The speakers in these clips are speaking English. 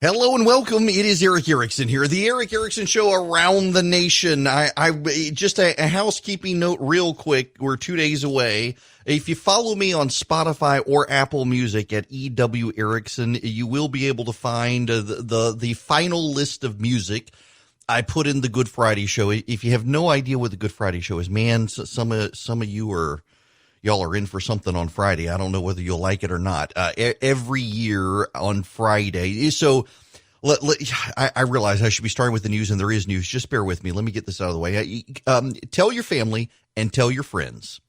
Hello and welcome. It is Eric Erickson here, the Eric Erickson Show around the nation. I just a housekeeping note real quick. We're 2 days away. If you follow me on Spotify or Apple Music at EW Erickson, you will be able to find the final list of music I put in the Good Friday Show. If you have no idea what the Good Friday Show is, man, some of you y'all are in for something on Friday. I don't know whether you'll like it or not. Every year on Friday. So I realize I should be starting with the news, and there is news. Just bear with me. Let me get this out of the way. Tell your family and tell your friends.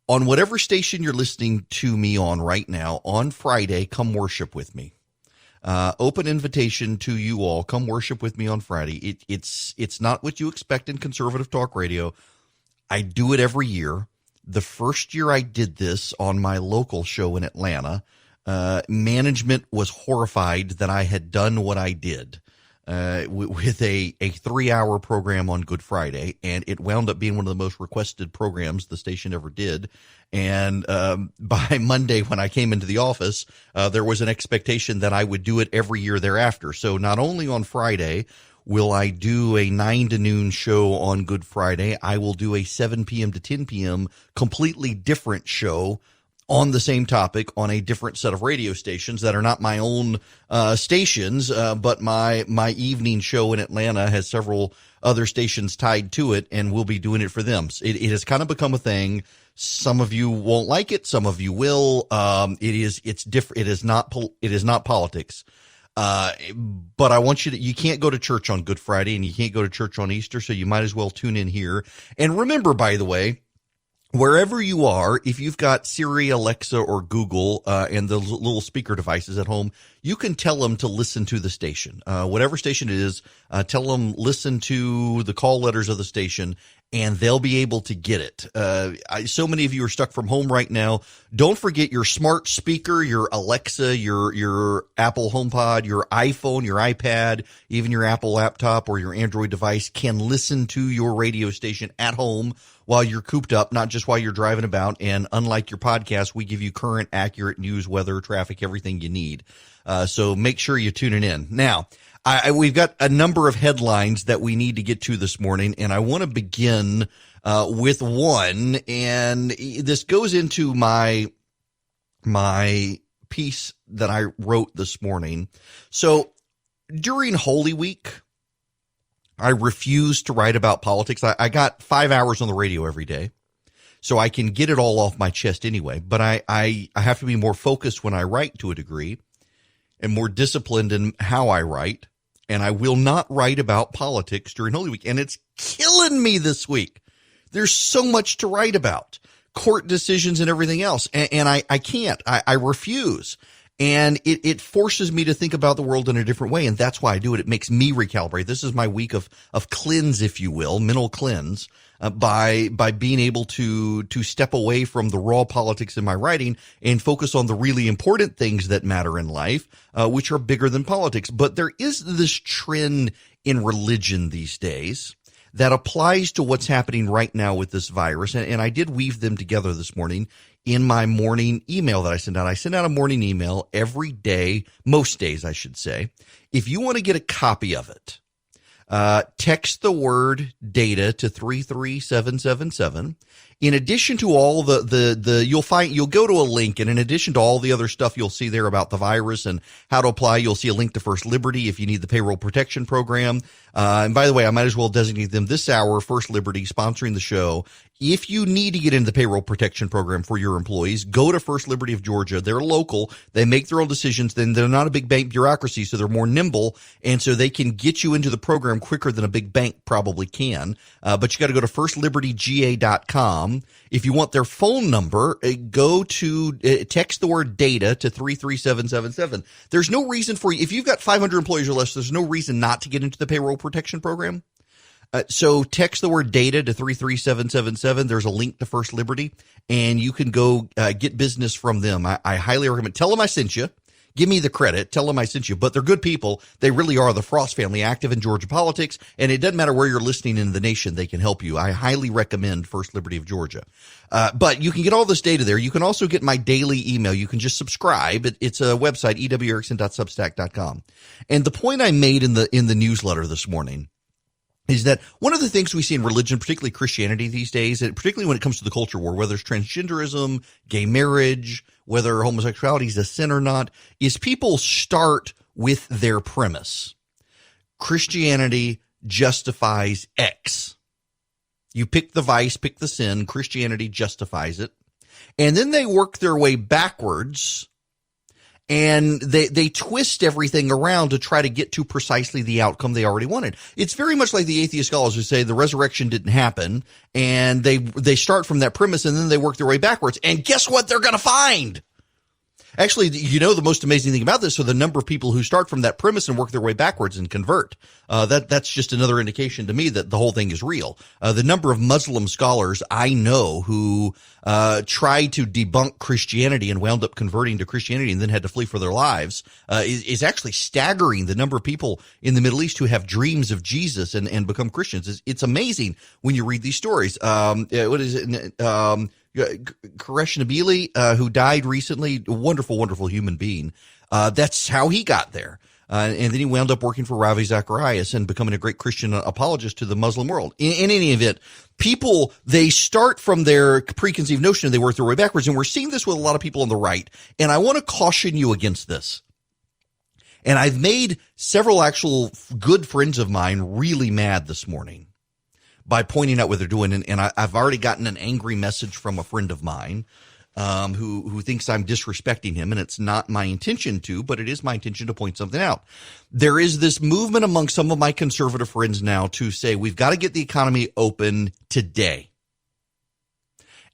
On whatever station you're listening to me on right now, on Friday, come worship with me. Open invitation to you all. Come worship with me on Friday. It's not what you expect in conservative talk radio. I do it every year. The first year I did this on my local show in Atlanta, management was horrified that I had done what I did with a 3-hour program on Good Friday, and it wound up being one of the most requested programs the station ever did. And by Monday, when I came into the office, there was an expectation that I would do it every year thereafter. So not only on Friday will I do a 9 to noon show on Good Friday, I will do a 7 p.m. to 10 p.m. completely different show on the same topic on a different set of radio stations that are not my own stations, but my evening show in Atlanta has several other stations tied to it, and we'll be doing it for them. It has kind of become a thing. Some of you won't like it. Some of you will. It's different. It is not politics. But I want you can't go to church on Good Friday and you can't go to church on Easter, so you might as well tune in here. And remember, by the way, wherever you are, if you've got Siri, Alexa, or Google, and the little speaker devices at home, you can tell them to listen to the station. Whatever station it is, tell them listen to the call letters of the station, and they'll be able to get it. So many of you are stuck from home right now. Don't forget your smart speaker, your Alexa, your Apple HomePod, your iPhone, your iPad, even your Apple laptop or your Android device can listen to your radio station at home while you're cooped up, not just while you're driving about. And unlike your podcast, we give you current, accurate news, weather, traffic, everything you need. So make sure you're tuning in. Now, we've got a number of headlines that we need to get to this morning, and I want to begin with one, and this goes into my piece that I wrote this morning. So during Holy Week, I refused to write about politics. I got 5 hours on the radio every day, so I can get it all off my chest anyway, but I have to be more focused when I write to a degree and more disciplined in how I write. And I will not write about politics during Holy Week. And it's killing me this week. There's so much to write about. Court decisions and everything else. And I can't. I refuse. And it forces me to think about the world in a different way. And that's why I do it. It makes me recalibrate. This is my week of cleanse, if you will, mental cleanse, by being able to step away from the raw politics in my writing and focus on the really important things that matter in life, which are bigger than politics. But there is this trend in religion these days that applies to what's happening right now with this virus. And I did weave them together this morning in my morning email that I send out. I send out a morning email every day, most days, I should say. If you want to get a copy of it, text the word data to 33777. In addition to all you'll go to a link, and in addition to all the other stuff you'll see there about the virus and how to apply, you'll see a link to First Liberty if you need the payroll protection program. And by the way, I might as well designate them this hour, First Liberty sponsoring the show. If you need to get into the payroll protection program for your employees, go to First Liberty of Georgia. They're local. They make their own decisions. Then they're not a big bank bureaucracy, so they're more nimble, and so they can get you into the program quicker than a big bank probably can. But you got to go to firstlibertyga.com. If you want their phone number, go to text the word data to 33777. There's no reason for you. If you've got 500 employees or less, there's no reason not to get into the payroll protection program. So text the word data to 33777. There's a link to First Liberty, and you can go get business from them. I highly recommend. Tell them I sent you. give me the credit. Tell them I sent you. But they're good people. They really are the Frost family, active in Georgia politics. And it doesn't matter where you're listening in the nation. They can help you. I highly recommend First Liberty of Georgia. But you can get all this data there. You can also get my daily email. You can just subscribe. It's a website, ewerickson.substack.com. And the point I made in the newsletter this morning is that one of the things we see in religion, particularly Christianity these days, and particularly when it comes to the culture war, whether it's transgenderism, gay marriage, whether homosexuality is a sin or not, is people start with their premise. Christianity justifies X. You pick the vice, pick the sin, Christianity justifies it. And then they work their way backwards and they twist everything around to try to get to precisely the outcome they already wanted. It's very much like the atheist scholars who say the resurrection didn't happen, and they start from that premise and then they work their way backwards. And guess what they're going to find? Actually, you know, the most amazing thing about this are the number of people who start from that premise and work their way backwards and convert. That's just another indication to me that the whole thing is real. The number of Muslim scholars I know who tried to debunk Christianity and wound up converting to Christianity and then had to flee for their lives is actually staggering. The number of people in the Middle East who have dreams of Jesus and become Christians. It's amazing when you read these stories. What is it? Koresh Nabili, who died recently, a wonderful, wonderful human being. That's how he got there. And then he wound up working for Ravi Zacharias and becoming a great Christian apologist to the Muslim world. In any event, people, they start from their preconceived notion and they work their way backwards. And we're seeing this with a lot of people on the right. And I want to caution you against this. And I've made several actual good friends of mine really mad this morning by pointing out what they're doing. And I've already gotten an angry message from a friend of mine who thinks I'm disrespecting him, and it's not my intention to, but it is my intention to point something out. There is this movement among some of my conservative friends now to say we've got to get the economy open today.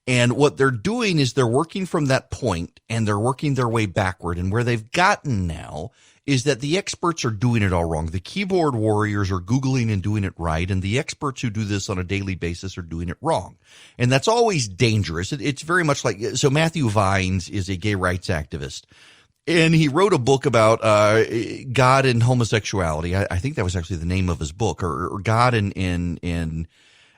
And what they're doing is they're working from that point, and they're working their way backward. And where they've gotten now is that the experts are doing it all wrong. The keyboard warriors are Googling and doing it right, and the experts who do this on a daily basis are doing it wrong. And that's always dangerous. It's very much like, so Matthew Vines is a gay rights activist, and he wrote a book about God and homosexuality. I think that was actually the name of his book, or God and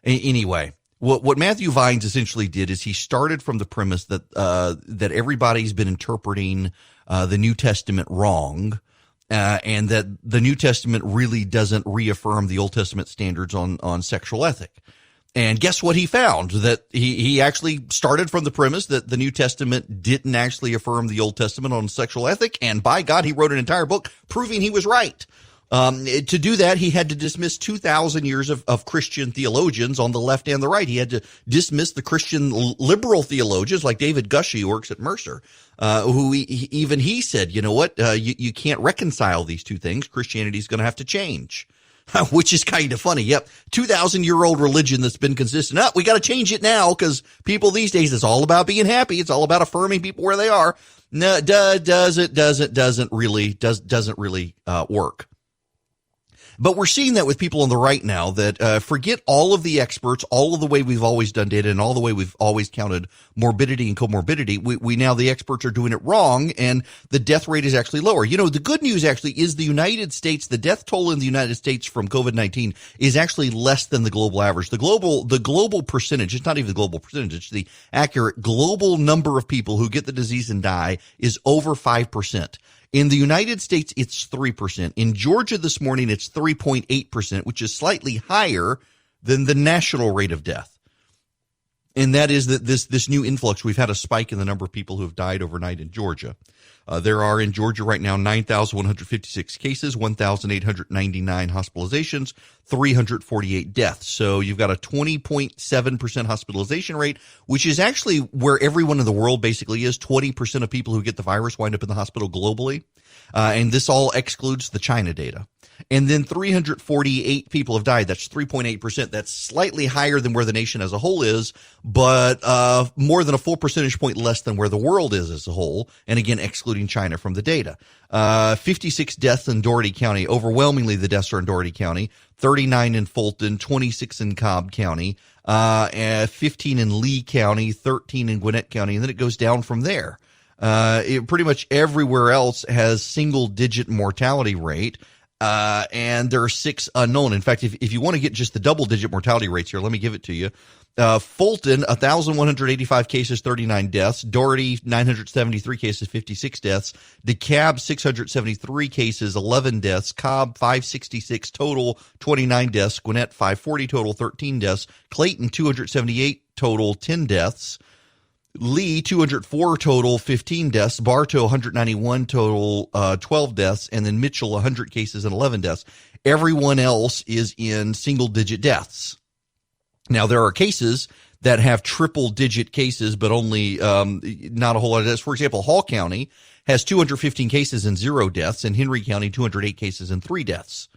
anyway. What Matthew Vines essentially did is he started from the premise that that everybody's been interpreting the New Testament wrong, and that the New Testament really doesn't reaffirm the Old Testament standards on sexual ethic. And guess what he found? That he actually started from the premise that the New Testament didn't actually affirm the Old Testament on sexual ethic, and by God, he wrote an entire book proving he was right. To do that, he had to dismiss 2,000 years of Christian theologians on the left and the right. He had to dismiss the Christian liberal theologians like David Gushee, who works at Mercer, who even he said, you know what, you can't reconcile these two things. Christianity is going to have to change, which is kind of funny. Yep, 2,000-year-old religion that's been consistent. We got to change it now because people these days, it's all about being happy. It's all about affirming people where they are. No, doesn't really work. But we're seeing that with people on the right now that forget all of the experts, all of the way we've always done data, and all the way we've always counted morbidity and comorbidity. We now, the experts are doing it wrong, and the death rate is actually lower. You know, the good news actually is the United States, the death toll in the United States from COVID-19 is actually less than the global average. The global percentage, it's not even the global percentage, it's the accurate global number of people who get the disease and die is over 5%. In the United States, it's 3%. In Georgia this morning, it's 3.8%, which is slightly higher than the national rate of death. And that is that this new influx, we've had a spike in the number of people who have died overnight in Georgia. There are in Georgia right now 9,156 cases, 1,899 hospitalizations, 348 deaths. So you've got a 20.7% hospitalization rate, which is actually where everyone in the world basically is. 20% of people who get the virus wind up in the hospital globally. And this all excludes the China data. And then 348 people have died. That's 3.8%. That's slightly higher than where the nation as a whole is, but more than a full percentage point less than where the world is as a whole. And again, excluding China from the data. 56 deaths in Dougherty County. Overwhelmingly, the deaths are in Dougherty County. 39 in Fulton, 26 in Cobb County, 15 in Lee County, 13 in Gwinnett County, and then it goes down from there. Pretty much everywhere else has single-digit mortality rate. And there are 6 unknown. In fact, if you want to get just the double-digit mortality rates here, let me give it to you. Fulton, 1,185 cases, 39 deaths. Doherty, 973 cases, 56 deaths. DeKalb, 673 cases, 11 deaths. Cobb, 566 total, 29 deaths. Gwinnett, 540 total, 13 deaths. Clayton, 278 total, 10 deaths. Lee, 204 total, 15 deaths. Bartow, 191 total, 12 deaths. And then Mitchell, 100 cases and 11 deaths. Everyone else is in single-digit deaths. Now, there are cases that have triple-digit cases, but only not a whole lot of deaths. For example, Hall County has 215 cases and 0 deaths, and Henry County, 208 cases and 3 deaths.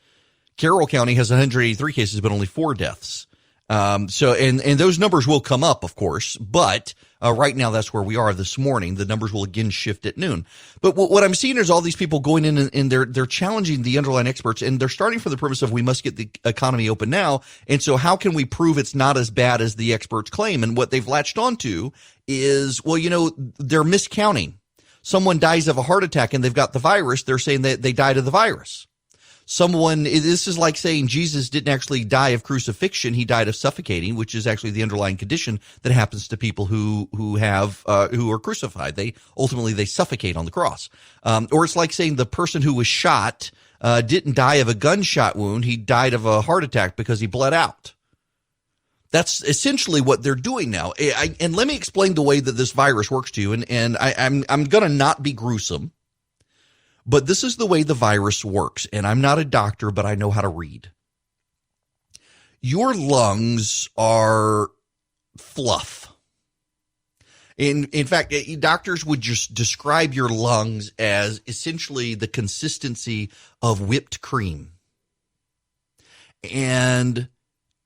Carroll County has 183 cases, but only 4 deaths. And those numbers will come up, of course, but right now that's where we are this morning. The numbers will again shift at noon. But what I'm seeing is all these people going in and they're challenging the underlying experts, and they're starting from the premise of we must get the economy open now. And so how can we prove it's not as bad as the experts claim? And what they've latched onto is, well, they're miscounting. Someone dies of a heart attack and they've got the virus. They're saying that they died of the virus. This is like saying Jesus didn't actually die of crucifixion. He died of suffocating, which is actually the underlying condition that happens to people who are crucified. They suffocate on the cross. Or it's like saying the person who was shot, didn't die of a gunshot wound. He died of a heart attack because he bled out. That's essentially what they're doing now. And let me explain the way that this virus works to you. And I'm going to not be gruesome. But this is the way the virus works, and I'm not a doctor, but I know how to read. Your lungs are fluff. In fact, doctors would just describe your lungs as essentially the consistency of whipped cream. And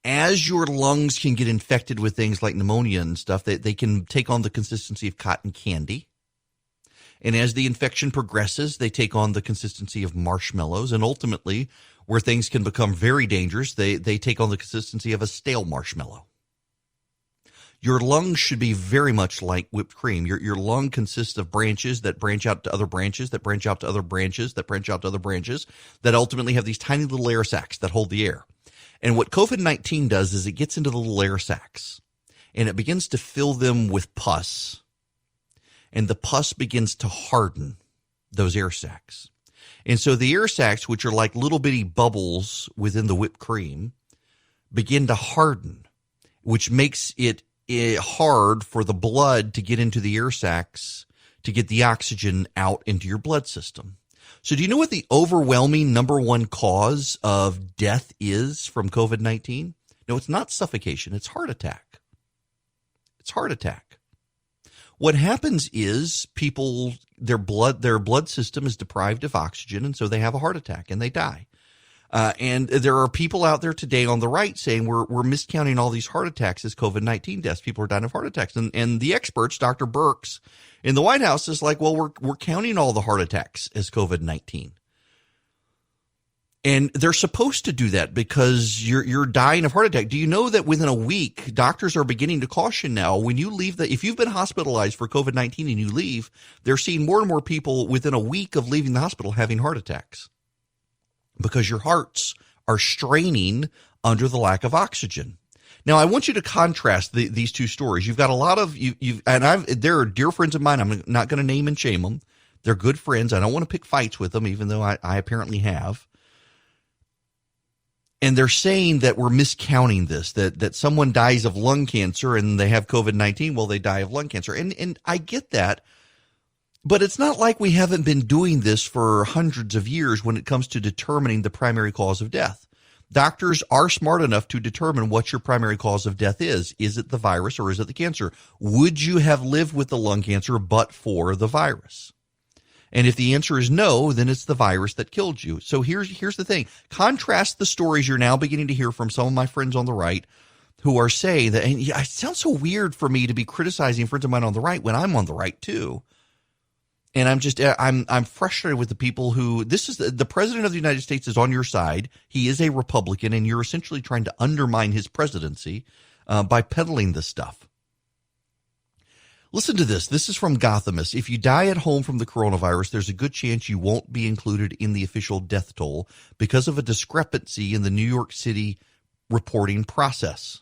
as your lungs can get infected with things like pneumonia and stuff, they can take on the consistency of cotton candy. And as the infection progresses, they take on the consistency of marshmallows. And ultimately, where things can become very dangerous, they take on the consistency of a stale marshmallow. Your lungs should be very much like whipped cream. Your lung consists of branches that branch out to other branches, that branch out to other branches, that branch out to other branches, that ultimately have these tiny little air sacs that hold the air. And what COVID-19 does is it gets into the little air sacs, and it begins to fill them with pus. And the pus begins to harden those air sacs. And so the air sacs, which are like little bitty bubbles within the whipped cream, begin to harden, which makes it hard for the blood to get into the air sacs to get the oxygen out into your blood system. So do you know what the overwhelming number one cause of death is from COVID-19? No, it's not suffocation. It's heart attack. It's heart attack. What happens is people, their blood system is deprived of oxygen, and so they have a heart attack and they die. And there are people out there today on the right saying we're miscounting all these heart attacks as COVID-19 deaths. People are dying of heart attacks. And the experts, Dr. Birx in the White House, is like, well, we're counting all the heart attacks as COVID-19. And they're supposed to do that because you're dying of heart attack. Do you know that within a week, doctors are beginning to caution now, when you leave if you've been hospitalized for COVID-19 and you leave, they're seeing more and more people within a week of leaving the hospital having heart attacks because your hearts are straining under the lack of oxygen. Now, I want you to contrast these two stories. You've got a lot of there are dear friends of mine. I'm not going to name and shame them. They're good friends. I don't want to pick fights with them, even though I apparently have. And they're saying that we're miscounting this, that someone dies of lung cancer and they have COVID-19, well, they die of lung cancer. And I get that, but it's not like we haven't been doing this for hundreds of years when it comes to determining the primary cause of death. Doctors are smart enough to determine what your primary cause of death is. Is it the virus or is it the cancer? Would you have lived with the lung cancer but for the virus? And if the answer is no, then it's the virus that killed you. So here's the thing. Contrast the stories you're now beginning to hear from some of my friends on the right who are saying that, and it sounds so weird for me to be criticizing friends of mine on the right when I'm on the right too. And I'm frustrated with the people who, the president of the United States is on your side. He is a Republican, and you're essentially trying to undermine his presidency by peddling this stuff. Listen to this. This is from Gothamist. If you die at home from the coronavirus, there's a good chance you won't be included in the official death toll because of a discrepancy in the New York City reporting process.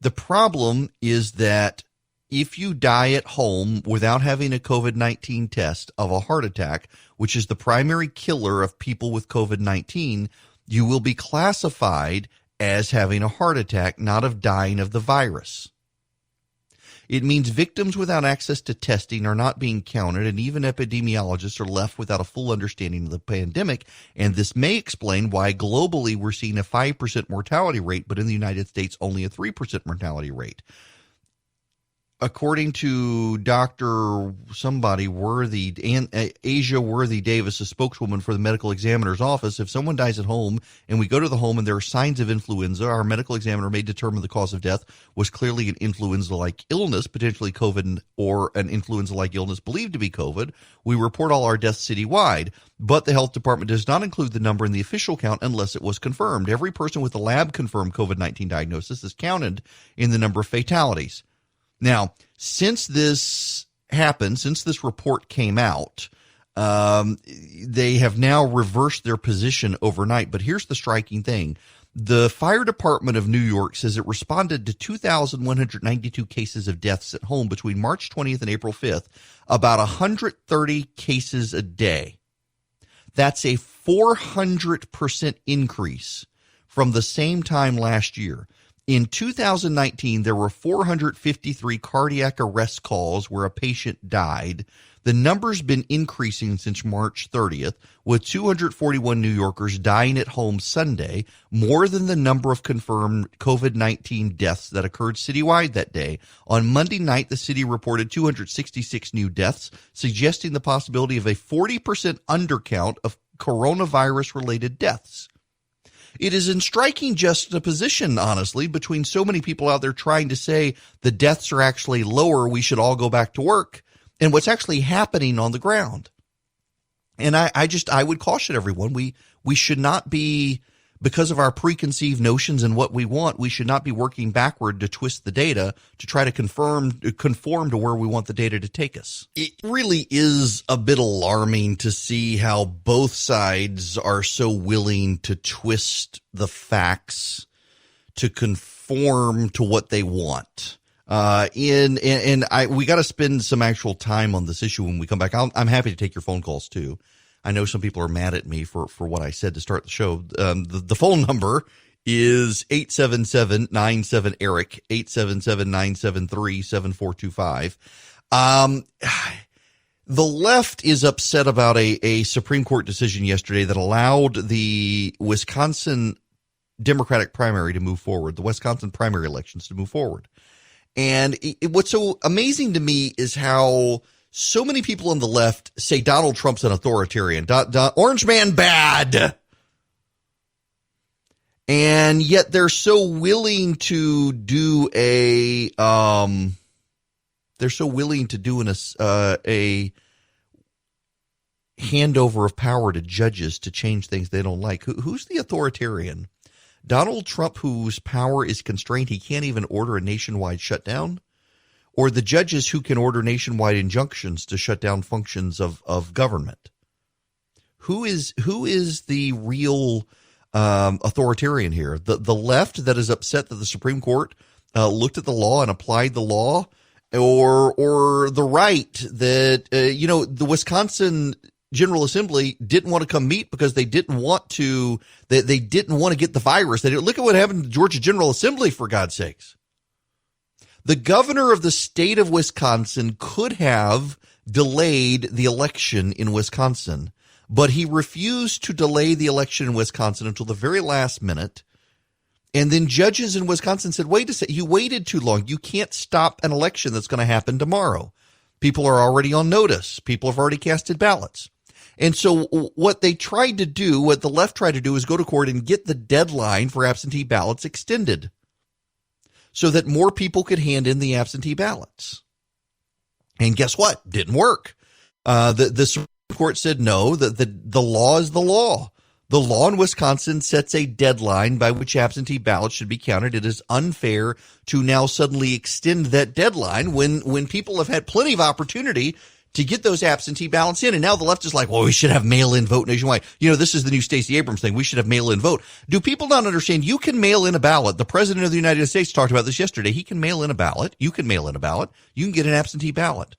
The problem is that if you die at home without having a COVID-19 test of a heart attack, which is the primary killer of people with COVID-19, you will be classified as having a heart attack, not of dying of the virus. It means victims without access to testing are not being counted, and even epidemiologists are left without a full understanding of the pandemic, and this may explain why globally we're seeing a 5% mortality rate, but in the United States only a 3% mortality rate. According to Dr. somebody Worthy, Asia Worthy Davis, a spokeswoman for the medical examiner's office, if someone dies at home and we go to the home and there are signs of influenza, our medical examiner may determine the cause of death was clearly an influenza-like illness, potentially COVID or an influenza-like illness believed to be COVID. We report all our deaths citywide, but the health department does not include the number in the official count unless it was confirmed. Every person with a lab-confirmed COVID-19 diagnosis is counted in the number of fatalities. Now, since this happened, since this report came out, they have now reversed their position overnight. But here's the striking thing. The fire department of New York says it responded to 2,192 cases of deaths at home between March 20th and April 5th, about 130 cases a day. That's a 400% increase from the same time last year. In 2019, there were 453 cardiac arrest calls where a patient died. The number's been increasing since March 30th, with 241 New Yorkers dying at home Sunday, more than the number of confirmed COVID-19 deaths that occurred citywide that day. On Monday night, the city reported 266 new deaths, suggesting the possibility of a 40% undercount of coronavirus-related deaths. It is in striking juxtaposition, honestly, between so many people out there trying to say the deaths are actually lower, we should all go back to work, and what's actually happening on the ground. And I would caution everyone, we should not be, because of our preconceived notions and what we want, we should not be working backward to twist the data to try to conform to where we want the data to take us. It really is a bit alarming to see how both sides are so willing to twist the facts to conform to what they want. We got to spend some actual time on this issue when we come back. I'm happy to take your phone calls too. I know some people are mad at me for what I said to start the show. The phone number is 877-97-ERIC, 877-973-7425. The left is upset about a Supreme Court decision yesterday that allowed the Wisconsin Democratic primary to move forward, the Wisconsin primary elections to move forward. And what's so amazing to me is how so many people on the left say Donald Trump's an authoritarian, orange man bad. And yet they're so willing to do a handover of power to judges to change things they don't like. Who's the authoritarian? Donald Trump, whose power is constrained, he can't even order a nationwide shutdown? Or the judges who can order nationwide injunctions to shut down functions of government? Who is the real authoritarian here? The left that is upset that the Supreme Court looked at the law and applied the law, or the right that the Wisconsin General Assembly didn't want to come meet because they didn't want to get the virus. Look at what happened to the Georgia General Assembly, for God's sakes. The governor of the state of Wisconsin could have delayed the election in Wisconsin, but he refused to delay the election in Wisconsin until the very last minute. And then judges in Wisconsin said, wait a second, you waited too long. You can't stop an election that's going to happen tomorrow. People are already on notice. People have already casted ballots. And so what the left tried to do is go to court and get the deadline for absentee ballots extended so that more people could hand in the absentee ballots. And guess what? Didn't work. The Supreme Court said no, the law is the law. The law in Wisconsin sets a deadline by which absentee ballots should be counted. It is unfair to now suddenly extend that deadline when people have had plenty of opportunity to get those absentee ballots in. And now the left is like, well, we should have mail-in vote nationwide. This is the new Stacey Abrams thing. We should have mail-in vote. Do people not understand? You can mail in a ballot. The president of the United States talked about this yesterday. He can mail in a ballot. You can mail in a ballot. You can get an absentee ballot.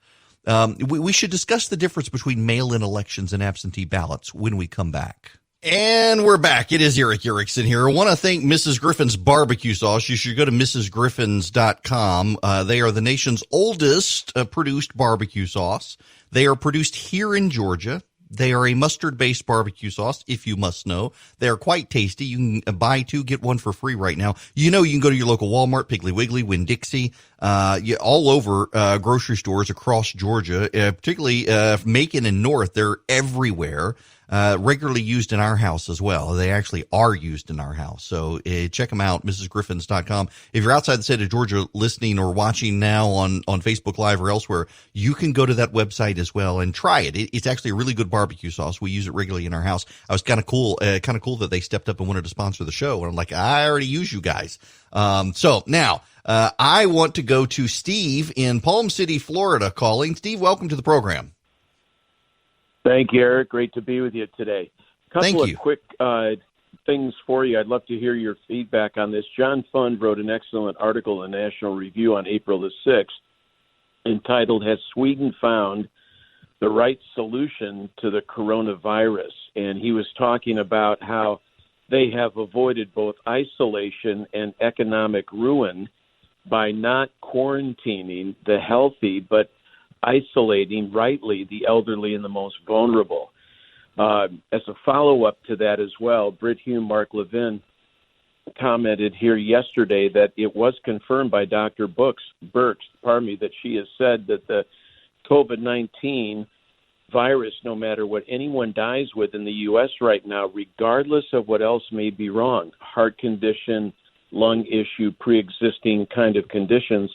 We should discuss the difference between mail-in elections and absentee ballots when we come back. And we're back. It is Eric Erickson here. I want to thank Mrs. Griffin's barbecue sauce. You should go to mrsgriffins.com. They are the nation's oldest produced barbecue sauce. They are produced here in Georgia. They are a mustard-based barbecue sauce, if you must know. They are quite tasty. You can buy two, get one for free right now. You can go to your local Walmart, Piggly Wiggly, Winn-Dixie, all over grocery stores across Georgia, particularly Macon and North. They're everywhere. Regularly used in our house as well. They actually are used in our house. So check them out, mrsgriffins.com. If you're outside the state of Georgia listening or watching now on Facebook Live or elsewhere, you can go to that website as well and try it. It's actually a really good barbecue sauce. We use it regularly in our house. I was kind of cool that they stepped up and wanted to sponsor the show. And I'm like, I already use you guys. So now, I want to go to Steve in Palm City, Florida calling. Steve, welcome to the program. Thank you, Eric. Great to be with you today. Couple of quick things for you. I'd love to hear your feedback on this. John Fund wrote an excellent article in National Review on April the 6th entitled, "Has Sweden Found the Right Solution to the Coronavirus?" And he was talking about how they have avoided both isolation and economic ruin by not quarantining the healthy, but isolating rightly the elderly and the most vulnerable. As a follow-up to that as well, Brit Hume, Mark Levin commented here yesterday that it was confirmed by Dr. Birx that she has said that the COVID-19 virus, no matter what anyone dies with in the U.S. right now, regardless of what else may be wrong, heart condition, lung issue, pre-existing kind of conditions,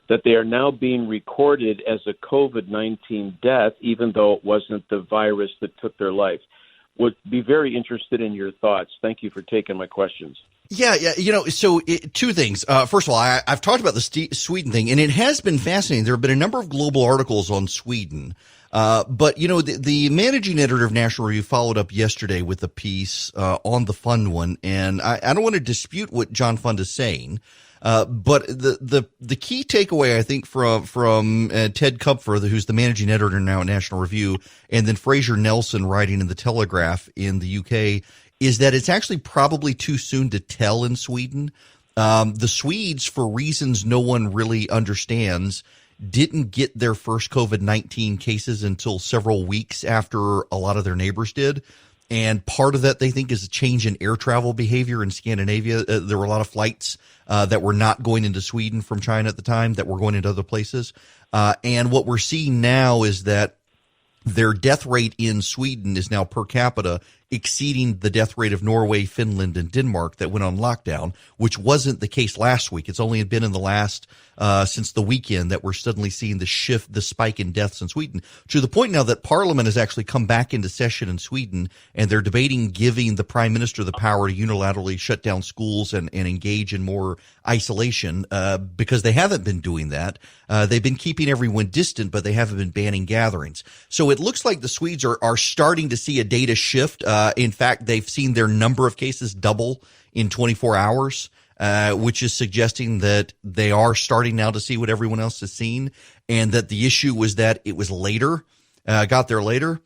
that they are now being recorded as a COVID-19 death, even though it wasn't the virus that took their life. Would be very interested in your thoughts. Thank you for taking my questions. Yeah. So two things. First of all, I've talked about the Sweden thing, and it has been fascinating. There have been a number of global articles on Sweden. But the managing editor of National Review followed up yesterday with a piece on the Fund one, and I don't want to dispute what John Fund is saying. But the key takeaway, I think, from Ted Kupfer, who's the managing editor now at National Review, and then Fraser Nelson writing in the Telegraph in the UK, is that it's actually probably too soon to tell in Sweden. The Swedes, for reasons no one really understands, didn't get their first COVID-19 cases until several weeks after a lot of their neighbors did. And part of that, they think, is a change in air travel behavior in Scandinavia. There were a lot of flights that were not going into Sweden from China at the time that were going into other places. And what we're seeing now is that their death rate in Sweden is now per capita exceeding the death rate of Norway, Finland, and Denmark that went on lockdown, which wasn't the case last week. It's only been in the last since the weekend that we're suddenly seeing the spike in deaths in Sweden, to the point now that Parliament has actually come back into session in Sweden, and they're debating giving the Prime Minister the power to unilaterally shut down schools and engage in more isolation because they haven't been doing that. They've been keeping everyone distant, but they haven't been banning gatherings. So it looks like the Swedes are starting to see a data shift. In fact, they've seen their number of cases double in 24 hours, which is suggesting that they are starting now to see what everyone else has seen, and that the issue was that it was later, got there later.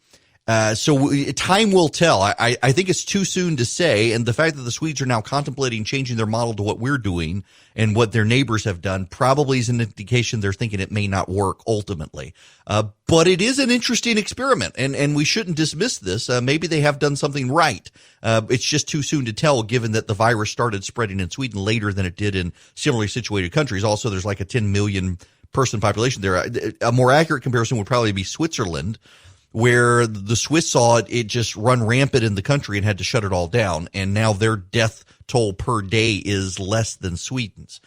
So time will tell. I think it's too soon to say, and the fact that the Swedes are now contemplating changing their model to what we're doing and what their neighbors have done probably is an indication they're thinking it may not work ultimately. But it is an interesting experiment, and we shouldn't dismiss this. Maybe they have done something right. It's just too soon to tell, given that the virus started spreading in Sweden later than it did in similarly situated countries. Also, there's like a 10 million person population there. A more accurate comparison would probably be Switzerland, where the Swiss saw it just run rampant in the country and had to shut it all down. And now their death toll per day is less than Sweden's,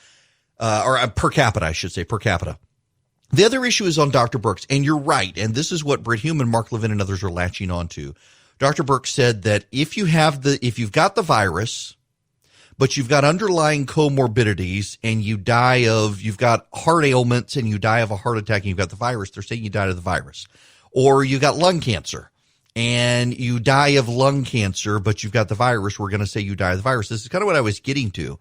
or per capita, I should say, per capita. The other issue is on Dr. Birx, and you're right. And this is what Brit Hume and Mark Levin and others are latching on to. Dr. Burke said that if you've got the virus, but you've got underlying comorbidities and you've got heart ailments and you die of a heart attack and you've got the virus, they're saying you died of the virus. Or you got lung cancer and you die of lung cancer, but you've got the virus, we're going to say you die of the virus. This is kind of what I was getting to.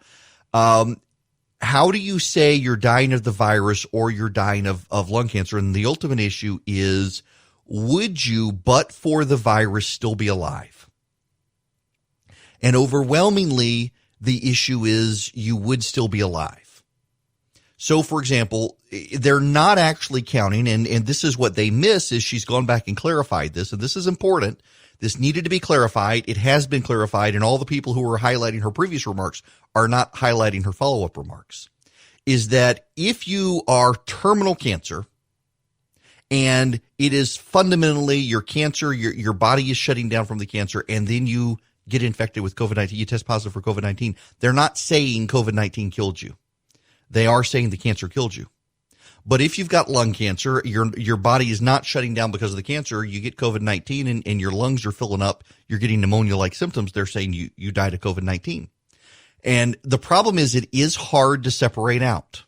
How do you say you're dying of the virus or you're dying of lung cancer? And the ultimate issue is, would you, but for the virus, still be alive? And overwhelmingly, the issue is you would still be alive. So, for example, they're not actually counting, and this is what they miss, is she's gone back and clarified this, and this is important. This needed to be clarified. It has been clarified, and all the people who were highlighting her previous remarks are not highlighting her follow-up remarks, is that if you are terminal cancer, and it is fundamentally your cancer, your body is shutting down from the cancer, and then you get infected with COVID-19, you test positive for COVID-19. They're not saying COVID-19 killed you. They are saying the cancer killed you. But if you've got lung cancer, your body is not shutting down because of the cancer, you get COVID-19 and your lungs are filling up, you're getting pneumonia-like symptoms, they're saying you died of COVID-19. And the problem is it is hard to separate out.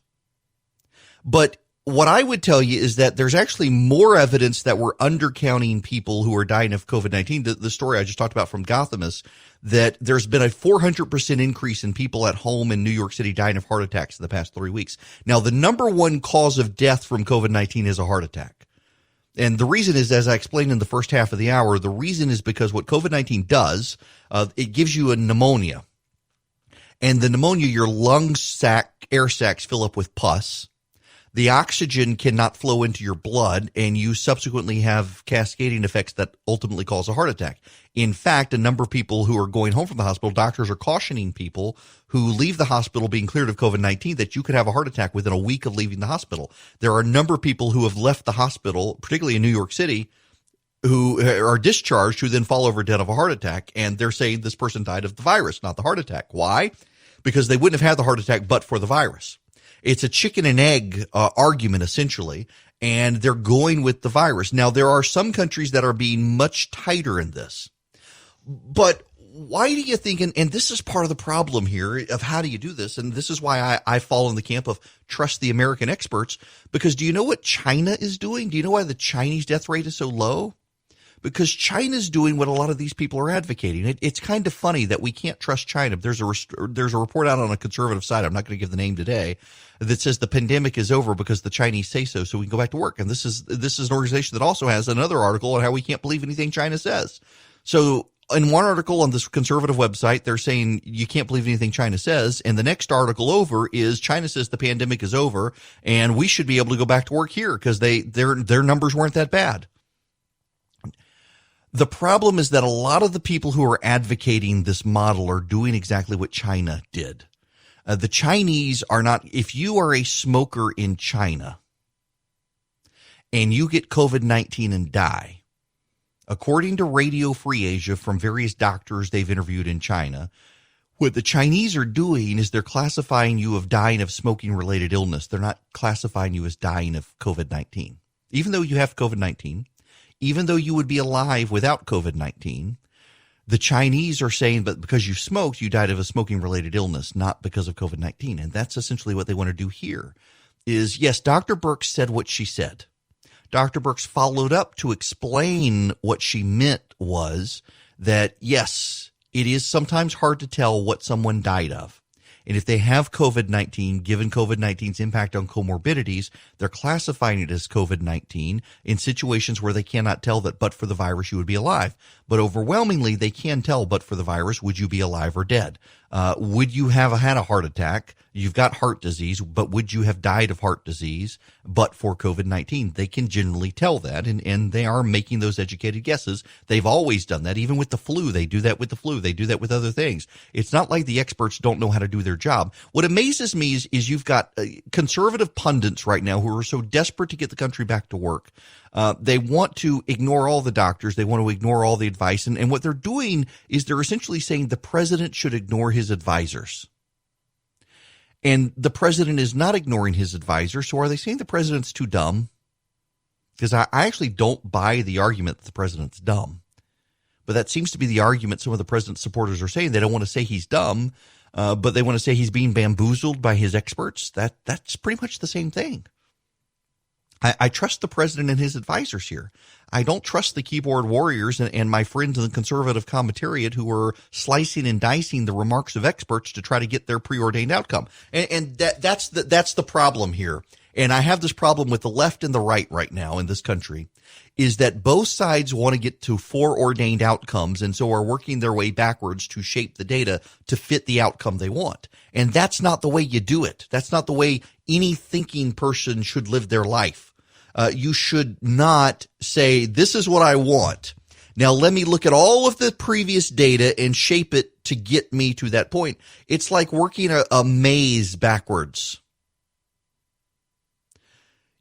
But what I would tell you is that there's actually more evidence that we're undercounting people who are dying of COVID-19. The story I just talked about from Gotham is that there's been a 400% increase in people at home in New York City dying of heart attacks in the past 3 weeks. Now, the number one cause of death from COVID-19 is a heart attack. And the reason is, as I explained in the first half of the hour, the reason is because what COVID-19 does, it gives you a pneumonia. And the pneumonia, your air sacs fill up with pus. The oxygen cannot flow into your blood, and you subsequently have cascading effects that ultimately cause a heart attack. In fact, a number of people who are going home from the hospital, doctors are cautioning people who leave the hospital being cleared of COVID-19 that you could have a heart attack within a week of leaving the hospital. There are a number of people who have left the hospital, particularly in New York City, who are discharged, who then fall over dead of a heart attack, and they're saying this person died of the virus, not the heart attack. Why? Because they wouldn't have had the heart attack but for the virus. It's a chicken and egg argument, essentially, and they're going with the virus. Now, there are some countries that are being much tighter in this. But why do you think, and this is part of the problem here of how do you do this, and this is why I fall in the camp of trust the American experts, because do you know what China is doing? Do you know why the Chinese death rate is so low? Because China's doing what a lot of these people are advocating. It's kind of funny that we can't trust China. There's a report out on a conservative site, I'm not going to give the name today, that says the pandemic is over because the Chinese say so we can go back to work. And this is an organization that also has another article on how we can't believe anything China says. So in one article on this conservative website, they're saying you can't believe anything China says. And the next article over is China says the pandemic is over and we should be able to go back to work here because their numbers weren't that bad. The problem is that a lot of the people who are advocating this model are doing exactly what China did. The Chinese are not, if you are a smoker in China and you get COVID-19 and die, according to Radio Free Asia from various doctors they've interviewed in China, what the Chinese are doing is they're classifying you of dying of smoking-related illness. They're not classifying you as dying of COVID-19. Even though you have COVID-19, even though you would be alive without COVID-19, the Chinese are saying, but because you smoked, you died of a smoking-related illness, not because of COVID-19. And that's essentially what they want to do here is, yes, Dr. Birx said what she said. Dr. Birx followed up to explain what she meant was that, yes, it is sometimes hard to tell what someone died of. And if they have COVID-19, given COVID-19's impact on comorbidities, they're classifying it as COVID-19 in situations where they cannot tell that but for the virus you would be alive. But overwhelmingly, they can tell but for the virus, would you be alive or dead? Would you have had a heart attack? You've got heart disease, but would you have died of heart disease but for COVID-19? They can generally tell that, and they are making those educated guesses. They've always done that. Even with the flu, they do that with the flu. They do that with other things. It's not like the experts don't know how to do their job. What amazes me is you've got conservative pundits right now who are so desperate to get the country back to work. They want to ignore all the doctors. They want to ignore all the advice. And what they're doing is they're essentially saying the president should ignore his advisors. And the president is not ignoring his advisors. So are they saying the president's too dumb? Because I actually don't buy the argument that the president's dumb. But that seems to be the argument some of the president's supporters are saying. They don't want to say he's dumb, but they want to say he's being bamboozled by his experts. That's pretty much the same thing. I trust the president and his advisors here. I don't trust the keyboard warriors and my friends in the conservative commentariat who are slicing and dicing the remarks of experts to try to get their preordained outcome. And that's the problem here. And I have this problem with the left and the right now in this country, is that both sides want to get to foreordained outcomes and so are working their way backwards to shape the data to fit the outcome they want. And that's not the way you do it. That's not the way any thinking person should live their life. You should not say, this is what I want. Now let me look at all of the previous data and shape it to get me to that point. It's like working a maze backwards.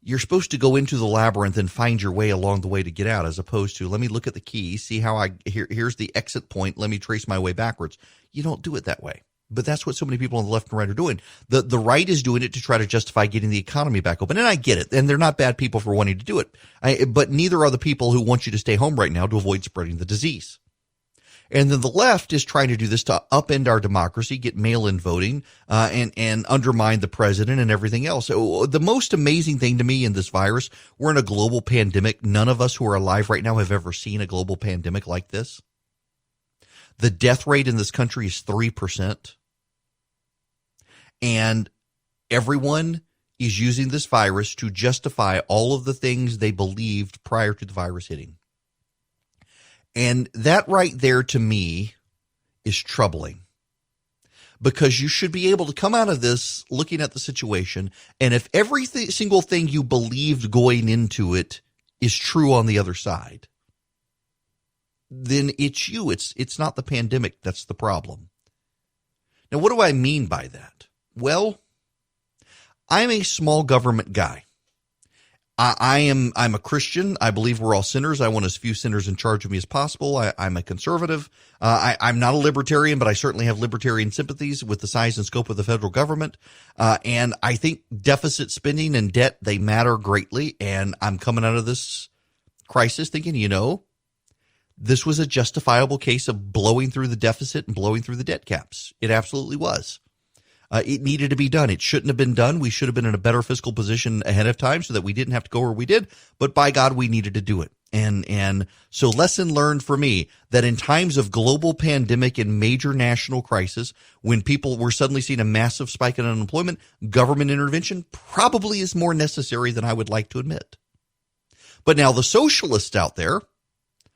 You're supposed to go into the labyrinth and find your way along the way to get out, as opposed to, let me look at the key, see how here's the exit point, let me trace my way backwards. You don't do it that way. But that's what so many people on the left and right are doing. The right is doing it to try to justify getting the economy back open. And I get it. And they're not bad people for wanting to do it. But neither are the people who want you to stay home right now to avoid spreading the disease. And then the left is trying to do this to upend our democracy, get mail-in voting, and undermine the president and everything else. So the most amazing thing to me in this virus, we're in a global pandemic. None of us who are alive right now have ever seen a global pandemic like this. The death rate in this country is 3%. And everyone is using this virus to justify all of the things they believed prior to the virus hitting. And that right there to me is troubling, because you should be able to come out of this looking at the situation, and if every single thing you believed going into it is true on the other side, then it's you. It's not the pandemic that's the problem. Now, what do I mean by that? Well, I'm a small government guy. I'm a Christian. I believe we're all sinners. I want as few sinners in charge of me as possible. I'm a conservative. I'm not a libertarian, but I certainly have libertarian sympathies with the size and scope of the federal government. And I think deficit spending and debt, they matter greatly. And I'm coming out of this crisis thinking, this was a justifiable case of blowing through the deficit and blowing through the debt caps. It absolutely was. It needed to be done. It shouldn't have been done. We should have been in a better fiscal position ahead of time so that we didn't have to go where we did. But by God, we needed to do it. And so lesson learned for me that in times of global pandemic and major national crisis, when people were suddenly seeing a massive spike in unemployment, government intervention probably is more necessary than I would like to admit. But now the socialists out there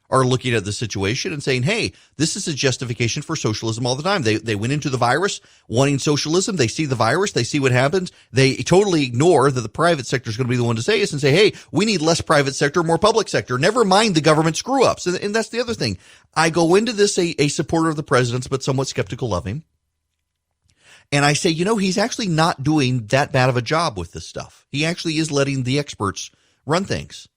are looking at the situation and saying, hey, this is a justification for socialism all the time. They went into the virus wanting socialism. They see the virus. They see what happens. They totally ignore that the private sector is going to be the one to say this and say, hey, we need less private sector, more public sector. Never mind the government screw-ups. And that's the other thing. I go into this a supporter of the president's, but somewhat skeptical of him. And I say, he's actually not doing that bad of a job with this stuff. He actually is letting the experts run things.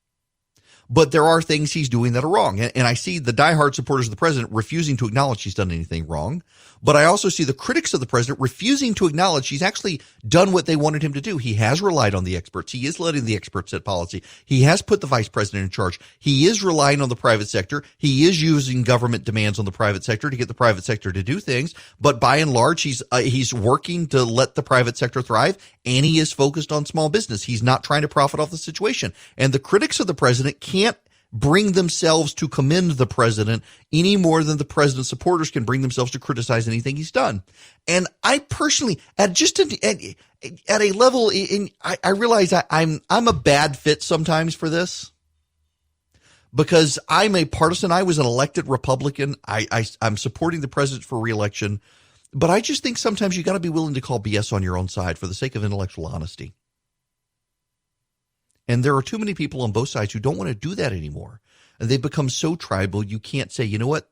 But there are things he's doing that are wrong. And I see the diehard supporters of the president refusing to acknowledge he's done anything wrong. But I also see the critics of the president refusing to acknowledge he's actually done what they wanted him to do. He has relied on the experts. He is letting the experts set policy. He has put the vice president in charge. He is relying on the private sector. He is using government demands on the private sector to get the private sector to do things. But by and large, he's working to let the private sector thrive, and he is focused on small business. He's not trying to profit off the situation. And the critics of the president can't bring themselves to commend the president any more than the president's supporters can bring themselves to criticize anything he's done. And I personally, at a level, I realize I'm a bad fit sometimes for this, because I'm a partisan. I was an elected Republican. I'm supporting the president for re-election, but I just think sometimes you got to be willing to call BS on your own side for the sake of intellectual honesty. And there are too many people on both sides who don't want to do that anymore. And they've become so tribal, you can't say, you know what,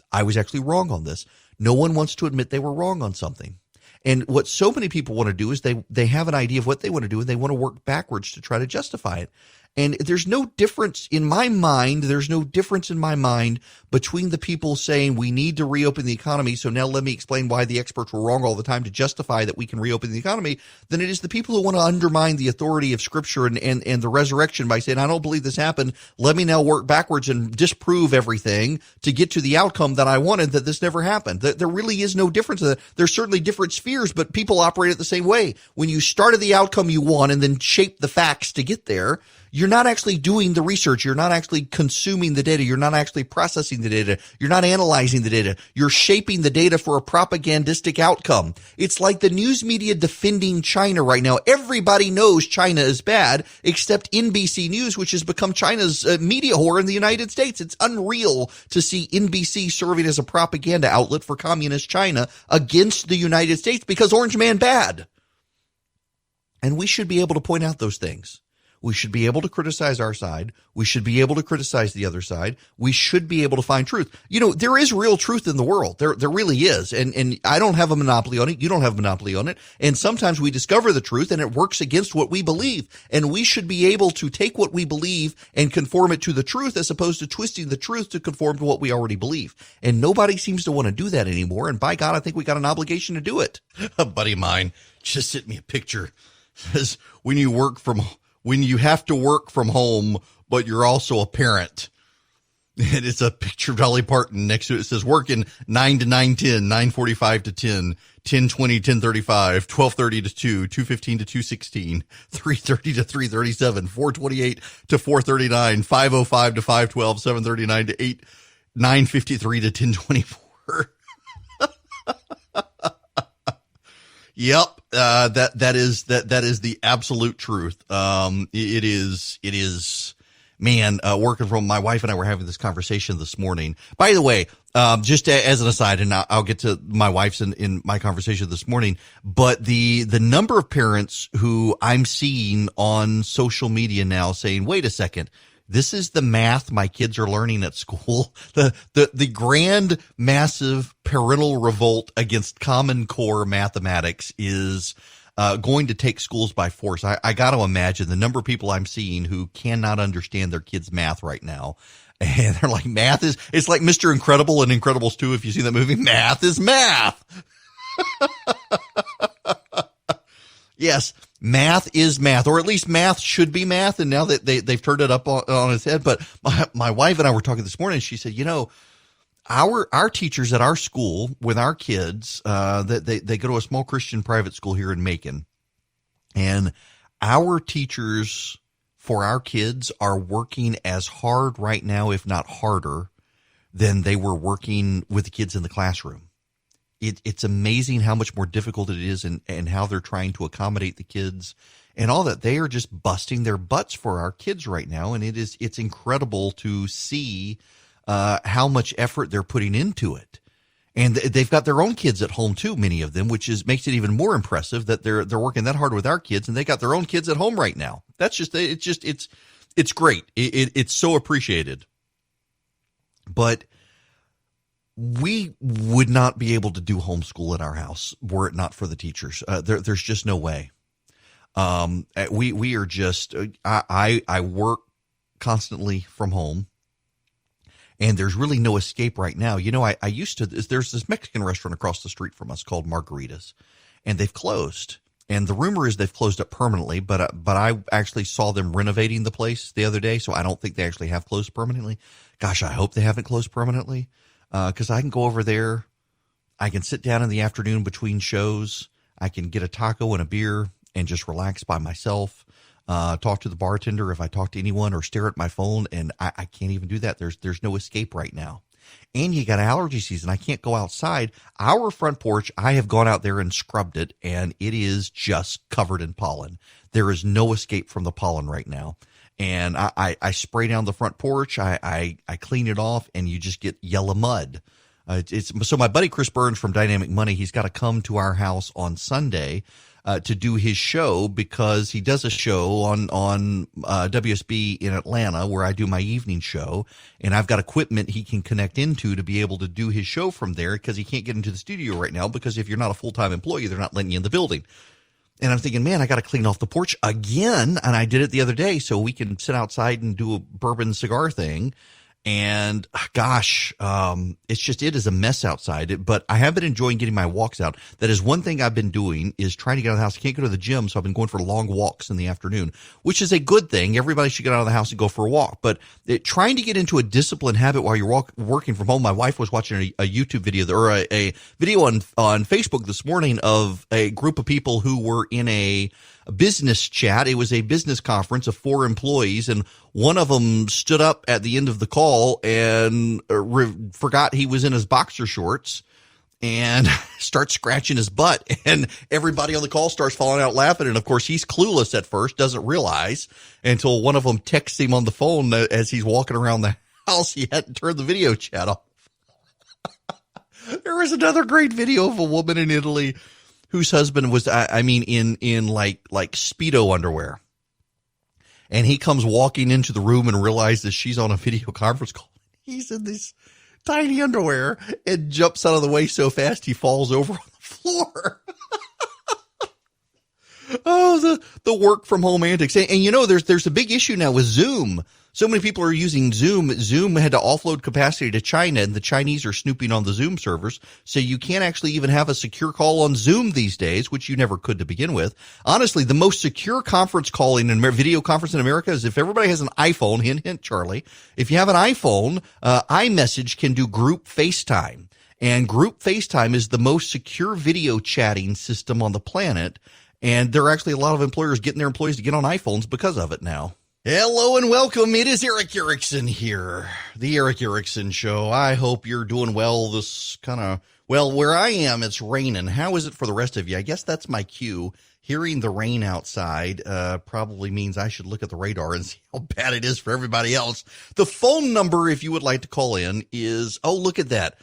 I was actually wrong on this. No one wants to admit they were wrong on something. And what so many people want to do is they have an idea of what they want to do, and they want to work backwards to try to justify it. And there's no difference in my mind. There's no difference in my mind between the people saying we need to reopen the economy. So now let me explain why the experts were wrong all the time to justify that we can reopen the economy, than it is the people who want to undermine the authority of Scripture and the resurrection by saying, I don't believe this happened. Let me now work backwards and disprove everything to get to the outcome that I wanted, that this never happened. There really is no difference. There's certainly different spheres, but people operate it the same way. When you start at the outcome you want and then shape the facts to get there, you're not actually doing the research. You're not actually consuming the data. You're not actually processing the data. You're not analyzing the data. You're shaping the data for a propagandistic outcome. It's like the news media defending China right now. Everybody knows China is bad, except NBC News, which has become China's media whore in the United States. It's unreal to see NBC serving as a propaganda outlet for communist China against the United States because Orange Man bad. And we should be able to point out those things. We should be able to criticize our side. We should be able to criticize the other side. We should be able to find truth. You know, there is real truth in the world. There really is. And I don't have a monopoly on it. You don't have a monopoly on it. And sometimes we discover the truth and it works against what we believe. And we should be able to take what we believe and conform it to the truth, as opposed to twisting the truth to conform to what we already believe. And nobody seems to want to do that anymore. And by God, I think we got an obligation to do it. A buddy of mine just sent me a picture. Says, when you have to work from home, but you're also a parent. And it's a picture of Dolly Parton. Next to it, it says working 9 to 9:10, 9:45 to 10, 10:20, 10:35, 12:30 to 2, 2:15 to 2:16, 3:30 to 3:37, 4:28 to 4:39, 5:05 to 5:12, 7:39 to 8, 9:53 to 10:24. Yep. That is the absolute truth. It is, man, working from, my wife and I were having this conversation this morning. By the way, just as an aside, and I'll get to my wife's in my conversation this morning, but the number of parents who I'm seeing on social media now saying, wait a second, this is the math my kids are learning at school. The grand, massive parental revolt against Common Core mathematics is going to take schools by force. I got to imagine the number of people I'm seeing who cannot understand their kids' math right now. And they're like, it's like Mr. Incredible and Incredibles 2. If you see that movie, math is math. Yes, math is math, or at least math should be math. And now that they've turned it up on its head. But my wife and I were talking this morning. She said, you know, our teachers at our school with our kids, they go to a small Christian private school here in Macon, and our teachers for our kids are working as hard right now, if not harder, than they were working with the kids in the classroom. It's amazing how much more difficult it is, and how they're trying to accommodate the kids and all that. They are just busting their butts for our kids right now. And it's incredible to see how much effort they're putting into it. And they've got their own kids at home too, many of them, which makes it even more impressive that they're working that hard with our kids, and they got their own kids at home right now. That's it's great. It's so appreciated. But we would not be able to do homeschool at our house were it not for the teachers. There's just no way. We are just, I work constantly from home, and there's really no escape right now. You know, I used to, there's this Mexican restaurant across the street from us called Margaritas, and they've closed. And the rumor is they've closed up permanently, but I actually saw them renovating the place the other day, so I don't think they actually have closed permanently. Gosh, I hope they haven't closed permanently. Because I can go over there, I can sit down in the afternoon between shows, I can get a taco and a beer and just relax by myself, talk to the bartender if I talk to anyone, or stare at my phone, and I can't even do that. There's no escape right now. And you got allergy season. I can't go outside. Our front porch, I have gone out there and scrubbed it, and it is just covered in pollen. There is no escape from the pollen right now. And I spray down the front porch. I clean it off, and you just get yellow mud. So my buddy Chris Burns from Dynamic Money, he's got to come to our house on Sunday to do his show, because he does a show on WSB in Atlanta where I do my evening show, and I've got equipment he can connect into to be able to do his show from there, because he can't get into the studio right now, because if you're not a full-time employee, they're not letting you in the building. And I'm thinking, man, I got to clean off the porch again. And I did it the other day so we can sit outside and do a bourbon cigar thing. And gosh, it is a mess outside, but I have been enjoying getting my walks out. That is one thing I've been doing, is trying to get out of the house. I can't go to the gym, so I've been going for long walks in the afternoon, which is a good thing. Everybody should get out of the house and go for a walk, but trying to get into a disciplined habit while you're working from home. My wife was watching a YouTube video or a video on Facebook this morning of a group of people who were in a business chat. It was a business conference of 4 employees, and one of them stood up at the end of the call and forgot he was in his boxer shorts and starts scratching his butt. And everybody on the call starts falling out laughing. And of course, he's clueless at first, doesn't realize until one of them texts him on the phone as he's walking around the house. He hadn't turned the video chat off. There was another great video of a woman in Italy whose husband was, in like Speedo underwear. And he comes walking into the room and realizes she's on a video conference call. He's in this tiny underwear and jumps out of the way so fast he falls over on the floor. Oh, the work from home antics. And there's a big issue now with Zoom. So many people are using Zoom. Zoom had to offload capacity to China, and the Chinese are snooping on the Zoom servers. So you can't actually even have a secure call on Zoom these days, which you never could to begin with. Honestly, the most secure conference calling and video conference in America is if everybody has an iPhone. Hint, hint, Charlie. If you have an iPhone, iMessage can do group FaceTime. And group FaceTime is the most secure video chatting system on the planet. And there are actually a lot of employers getting their employees to get on iPhones because of it now. Hello and welcome. It is Eric Erickson here, the Eric Erickson Show. I hope you're doing well where I am, it's raining. How is it for the rest of you? I guess that's my cue. Hearing the rain outside probably means I should look at the radar and see how bad it is for everybody else. The phone number, if you would like to call in, is, oh, look at that.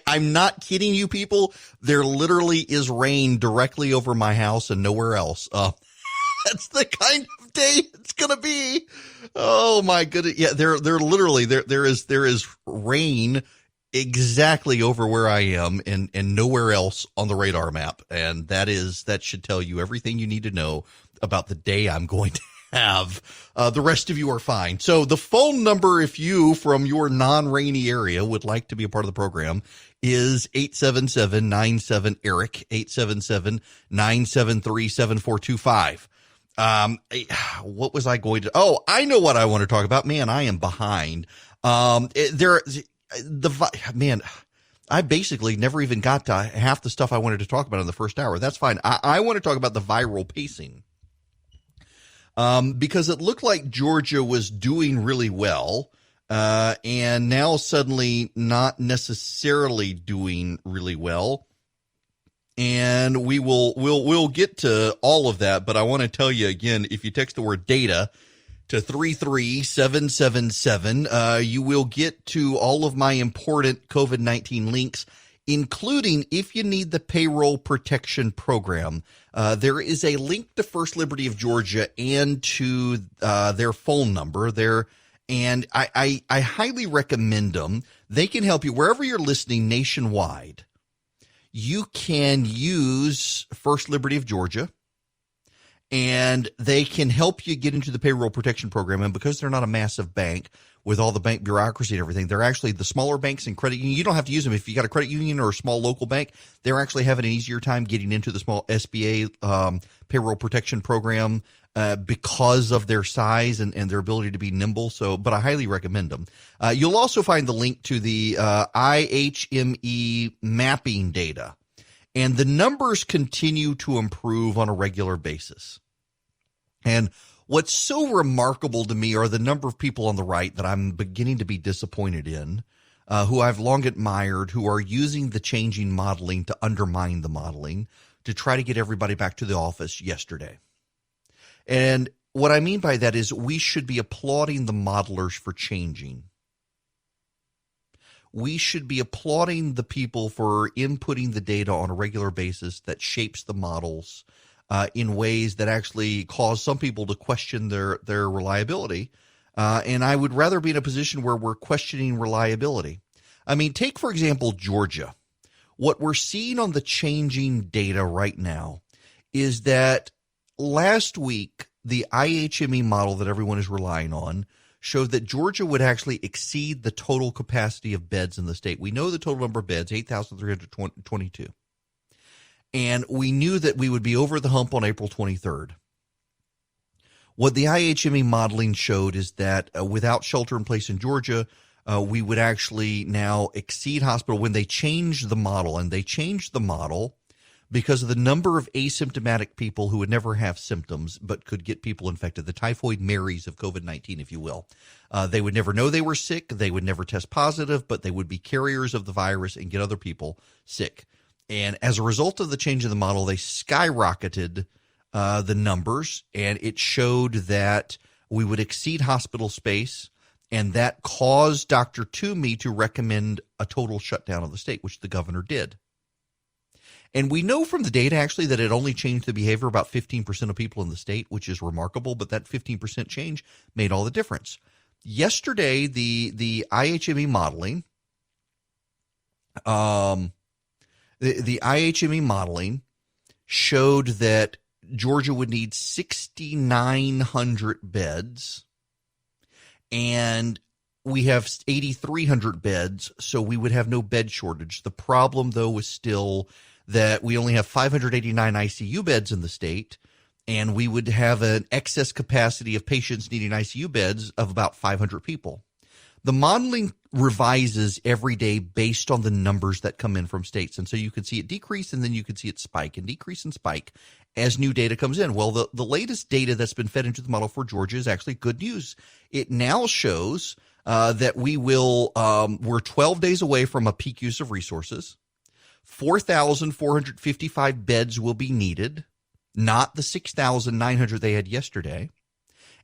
I'm not kidding you people. There literally is rain directly over my house and nowhere else. That's the kind of day it's going to be. Oh my goodness. Yeah, there is rain exactly over where I am and nowhere else on the radar map. And that should tell you everything you need to know about the day I'm going to have. The rest of you are fine. So the phone number, if you from your non-rainy area would like to be a part of the program, is 877-97-ERIC, 877-973-7425. What was I going to? Oh, I know what I want to talk about. Man, I am behind. I basically never even got to half the stuff I wanted to talk about in the first hour. That's fine. I want to talk about the viral pacing. Because it looked like Georgia was doing really well, and now suddenly not necessarily doing really well. And we'll get to all of that, but I want to tell you again, if you text the word data to 33777, you will get to all of my important COVID-19 links, including if you need the payroll protection program. There is a link to First Liberty of Georgia and to their phone number there. And I highly recommend them. They can help you wherever you're listening nationwide. You can use First Liberty of Georgia, and they can help you get into the payroll protection program. And because they're not a massive bank with all the bank bureaucracy and everything, they're actually the smaller banks and credit union. You don't have to use them. If you got a credit union or a small local bank, they're actually having an easier time getting into the small SBA payroll protection program because of their size and their ability to be nimble. So, but I highly recommend them. You'll also find the link to the IHME mapping data, and the numbers continue to improve on a regular basis. And what's so remarkable to me are the number of people on the right that I'm beginning to be disappointed in, who I've long admired, who are using the changing modeling to undermine the modeling to try to get everybody back to the office yesterday. And what I mean by that is we should be applauding the modelers for changing. We should be applauding the people for inputting the data on a regular basis that shapes the models in ways that actually cause some people to question their reliability. And I would rather be in a position where we're questioning reliability. I mean, take, for example, Georgia. What we're seeing on the changing data right now is that last week, the IHME model that everyone is relying on showed that Georgia would actually exceed the total capacity of beds in the state. We know the total number of beds, 8,322. And we knew that we would be over the hump on April 23rd. What the IHME modeling showed is that without shelter in place in Georgia, we would actually now exceed hospital when they changed the model. And they changed the model because of the number of asymptomatic people who would never have symptoms but could get people infected, the typhoid Marys of COVID-19, if you will. They would never know they were sick. They would never test positive, but they would be carriers of the virus and get other people sick. And as a result of the change in the model, they skyrocketed the numbers, and it showed that we would exceed hospital space, and that caused Dr. Toomey to recommend a total shutdown of the state, which the governor did. And we know from the data, actually, that it only changed the behavior of about 15% of people in the state, which is remarkable, but that 15% change made all the difference. Yesterday, the IHME modeling, the IHME modeling showed that Georgia would need 6,900 beds, and we have 8,300 beds, so we would have no bed shortage. The problem, though, was still that we only have 589 ICU beds in the state, and we would have an excess capacity of patients needing ICU beds of about 500 people. The modeling revises every day based on the numbers that come in from states, and so you can see it decrease, and then you can see it spike and decrease and spike as new data comes in. Well, the latest data that's been fed into the model for Georgia is actually good news. It now shows that we're 12 days away from a peak use of resources. 4,455 beds will be needed, not the 6,900 they had yesterday.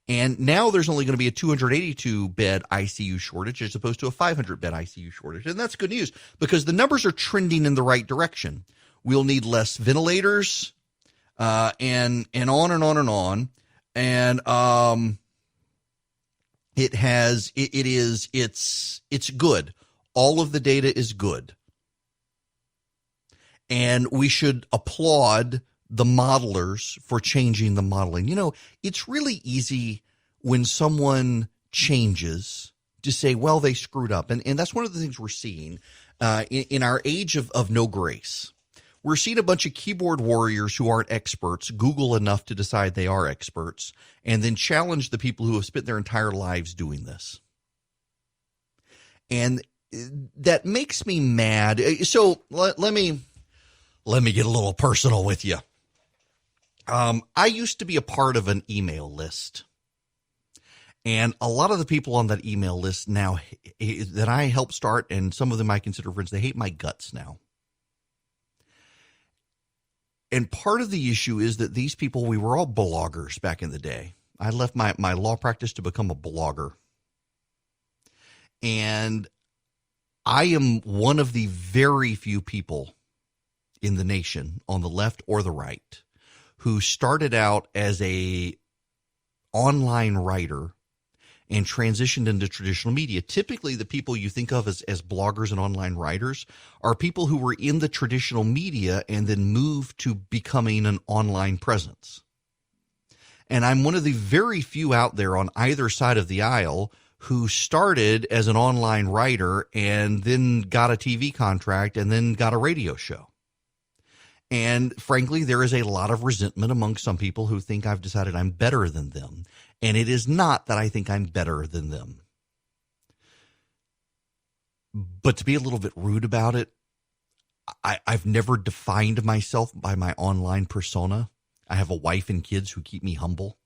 And now there's only going to be a 282-bed ICU shortage as opposed to a 500-bed ICU shortage. And that's good news because the numbers are trending in the right direction. We'll need less ventilators and on and on and on. And it's good. All of the data is good. And we should applaud the modelers for changing the modeling. You know, it's really easy when someone changes to say, well, they screwed up. And that's one of the things we're seeing in our age of no grace. We're seeing a bunch of keyboard warriors who aren't experts Google enough to decide they are experts and then challenge the people who have spent their entire lives doing this. And that makes me mad. So let me get a little personal with you. I used to be a part of an email list. And a lot of the people on that email list now that I helped start, and some of them I consider friends, they hate my guts now. And part of the issue is that these people, we were all bloggers back in the day. I left my law practice to become a blogger. And I am one of the very few people in the nation, on the left or the right, who started out as a online writer and transitioned into traditional media. Typically, the people you think of as bloggers and online writers are people who were in the traditional media and then moved to becoming an online presence. And I'm one of the very few out there on either side of the aisle who started as an online writer and then got a TV contract and then got a radio show. And frankly, there is a lot of resentment among some people who think I've decided I'm better than them. And it is not that I think I'm better than them. But to be a little bit rude about it, I've never defined myself by my online persona. I have a wife and kids who keep me humble.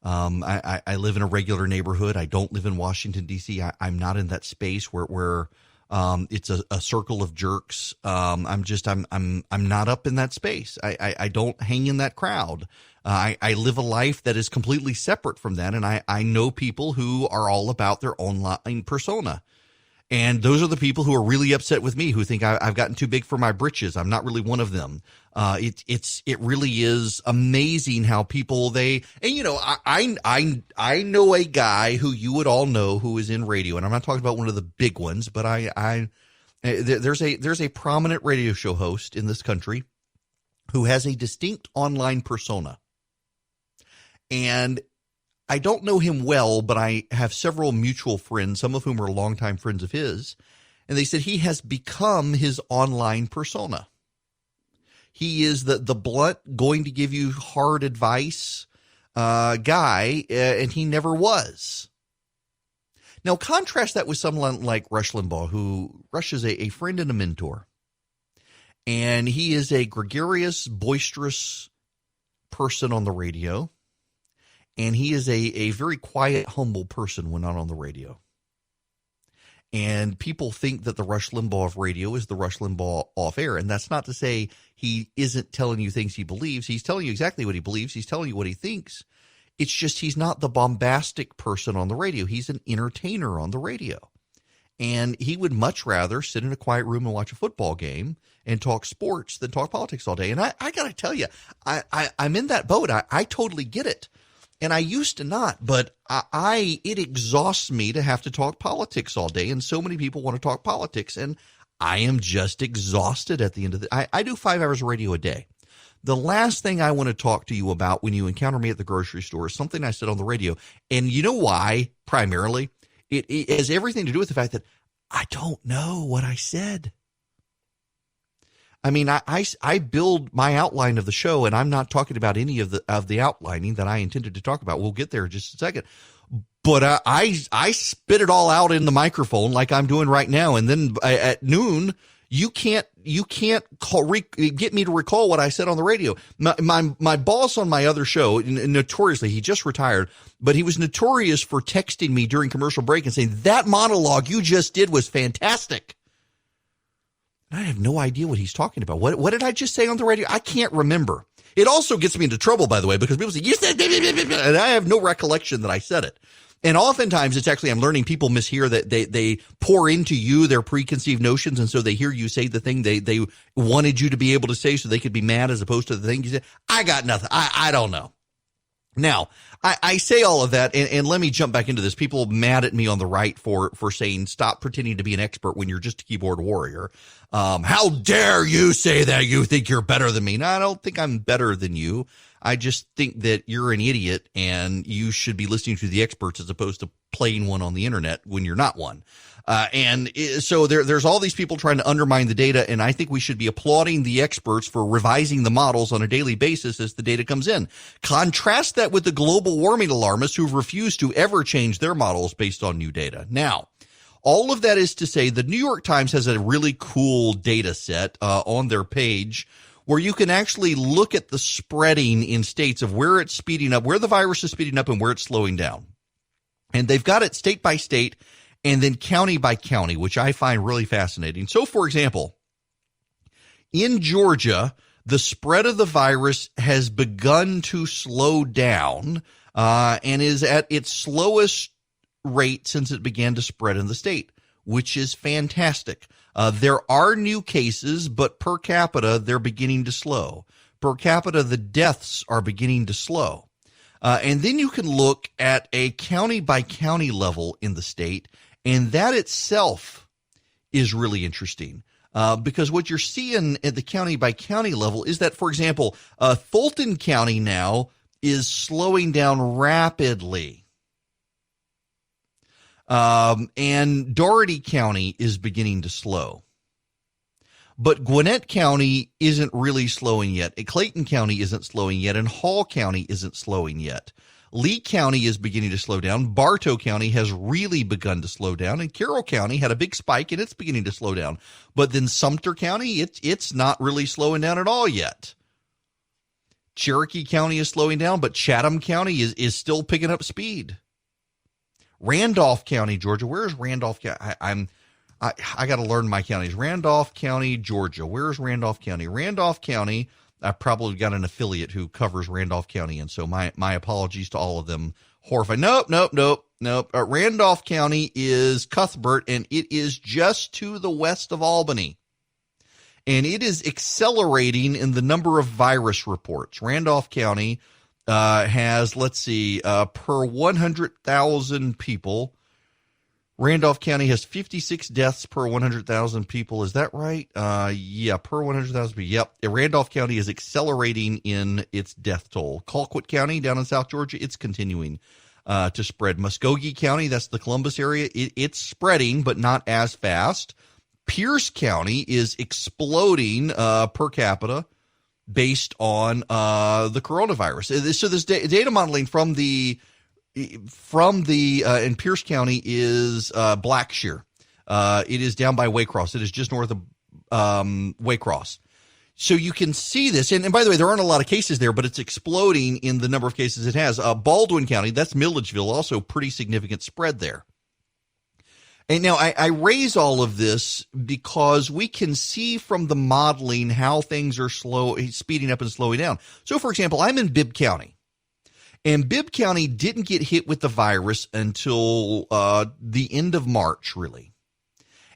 I live in a regular neighborhood. I don't live in Washington, D.C. I'm not in that space where it's a circle of jerks. I'm not up in that space. I don't hang in that crowd. I live a life that is completely separate from that. And I know people who are all about their online persona. And those are the people who are really upset with me, who think I've gotten too big for my britches. I'm not really one of them. It really is amazing how people I know a guy who you would all know who is in radio, and I'm not talking about one of the big ones, but there's a prominent radio show host in this country who has a distinct online persona. And I don't know him well, but I have several mutual friends, some of whom are longtime friends of his. And they said he has become his online persona. He is the blunt, going to give you hard advice guy, and he never was. Now, contrast that with someone like Rush Limbaugh, who Rush is a friend and a mentor. And he is a gregarious, boisterous person on the radio. And he is a very quiet, humble person when not on the radio. And people think that the Rush Limbaugh of radio is the Rush Limbaugh off air. And that's not to say he isn't telling you things he believes. He's telling you exactly what he believes. He's telling you what he thinks. It's just he's not the bombastic person on the radio. He's an entertainer on the radio. And he would much rather sit in a quiet room and watch a football game and talk sports than talk politics all day. And I got to tell you, I'm in that boat. I totally get it. And I used to not, but it exhausts me to have to talk politics all day. And so many people want to talk politics, and I am just exhausted at the end of I do 5 hours of radio a day. The last thing I want to talk to you about when you encounter me at the grocery store is something I said on the radio. And you know why, primarily? It has everything to do with the fact that I don't know what I said. I mean, I build my outline of the show, and I'm not talking about any of the outlining that I intended to talk about. We'll get there in just a second. But I spit it all out in the microphone like I'm doing right now, and then at noon you can't get me to recall what I said on the radio. My boss on my other show, notoriously, he just retired, but he was notorious for texting me during commercial break and saying, "That monologue you just did was fantastic." I have no idea what he's talking about. What did I just say on the radio? I can't remember. It also gets me into trouble, by the way, because people say, "You said," and I have no recollection that I said it. And oftentimes it's actually, I'm learning, people mishear that they pour into you their preconceived notions, and so they hear you say the thing they wanted you to be able to say so they could be mad as opposed to the thing you said. I got nothing. I don't know. Now, I say all of that, and let me jump back into this. People mad at me on the right for saying, stop pretending to be an expert when you're just a keyboard warrior. How dare you say that you think you're better than me? No, I don't think I'm better than you. I just think that you're an idiot, and you should be listening to the experts as opposed to playing one on the internet when you're not one. So there's all these people trying to undermine the data, and I think we should be applauding the experts for revising the models on a daily basis as the data comes in. Contrast that with the global warming alarmists who've refused to ever change their models based on new data. Now, all of that is to say the New York Times has a really cool data set on their page where you can actually look at the spreading in states of where it's speeding up, where the virus is speeding up, and where it's slowing down. And they've got it state by state and then county by county, which I find really fascinating. So, for example, in Georgia, the spread of the virus has begun to slow down and is at its slowest rate since it began to spread in the state, which is fantastic. There are new cases, but per capita, they're beginning to slow. Per capita, the deaths are beginning to slow. And then you can look at a county by county level in the state, and that itself is really interesting because what you're seeing at the county by county level is that, for example, Fulton County now is slowing down rapidly. And Dougherty County is beginning to slow. But Gwinnett County isn't really slowing yet. Clayton County isn't slowing yet. And Hall County isn't slowing yet. Lee County is beginning to slow down. Bartow County has really begun to slow down. And Carroll County had a big spike, and it's beginning to slow down. But then Sumter County, it's not really slowing down at all yet. Cherokee County is slowing down, but Chatham County is still picking up speed. Randolph County, Georgia. Where is Randolph County? I got to learn my counties. Randolph County, Georgia. Where is Randolph County? Randolph County. I probably got an affiliate who covers Randolph County, and so my apologies to all of them. Horrified. Nope. Randolph County is Cuthbert, and it is just to the west of Albany. And it is accelerating in the number of virus reports. Randolph County has, per 100,000 people, Randolph County has 56 deaths per 100,000 people. Is that right? Yeah, per 100,000 people. Yep. Randolph County is accelerating in its death toll. Colquitt County down in South Georgia, it's continuing to spread. Muskogee County, that's the Columbus area, it's spreading, but not as fast. Pierce County is exploding per capita based on the coronavirus. So this data modeling from the in Pierce County is Blackshear. It is down by Waycross. It is just north of Waycross. So you can see this. And by the way, there aren't a lot of cases there, but it's exploding in the number of cases it has. Baldwin County, that's Milledgeville, also pretty significant spread there. And now I raise all of this because we can see from the modeling how things are speeding up and slowing down. So, for example, I'm in Bibb County. And Bibb County didn't get hit with the virus until the end of March, really.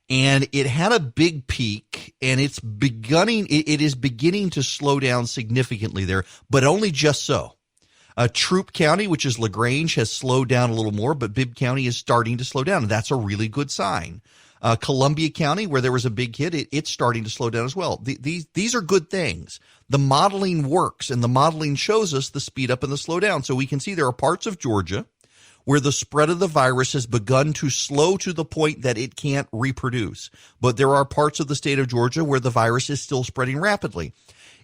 And it had a big peak, and it is beginning to slow down significantly there, but only just so. Troup County, which is LaGrange, has slowed down a little more, but Bibb County is starting to slow down, and that's a really good sign. Columbia County, where there was a big hit, it's starting to slow down as well. These are good things. The modeling works, and the modeling shows us the speed up and the slow down. So we can see there are parts of Georgia where the spread of the virus has begun to slow to the point that it can't reproduce. But there are parts of the state of Georgia where the virus is still spreading rapidly.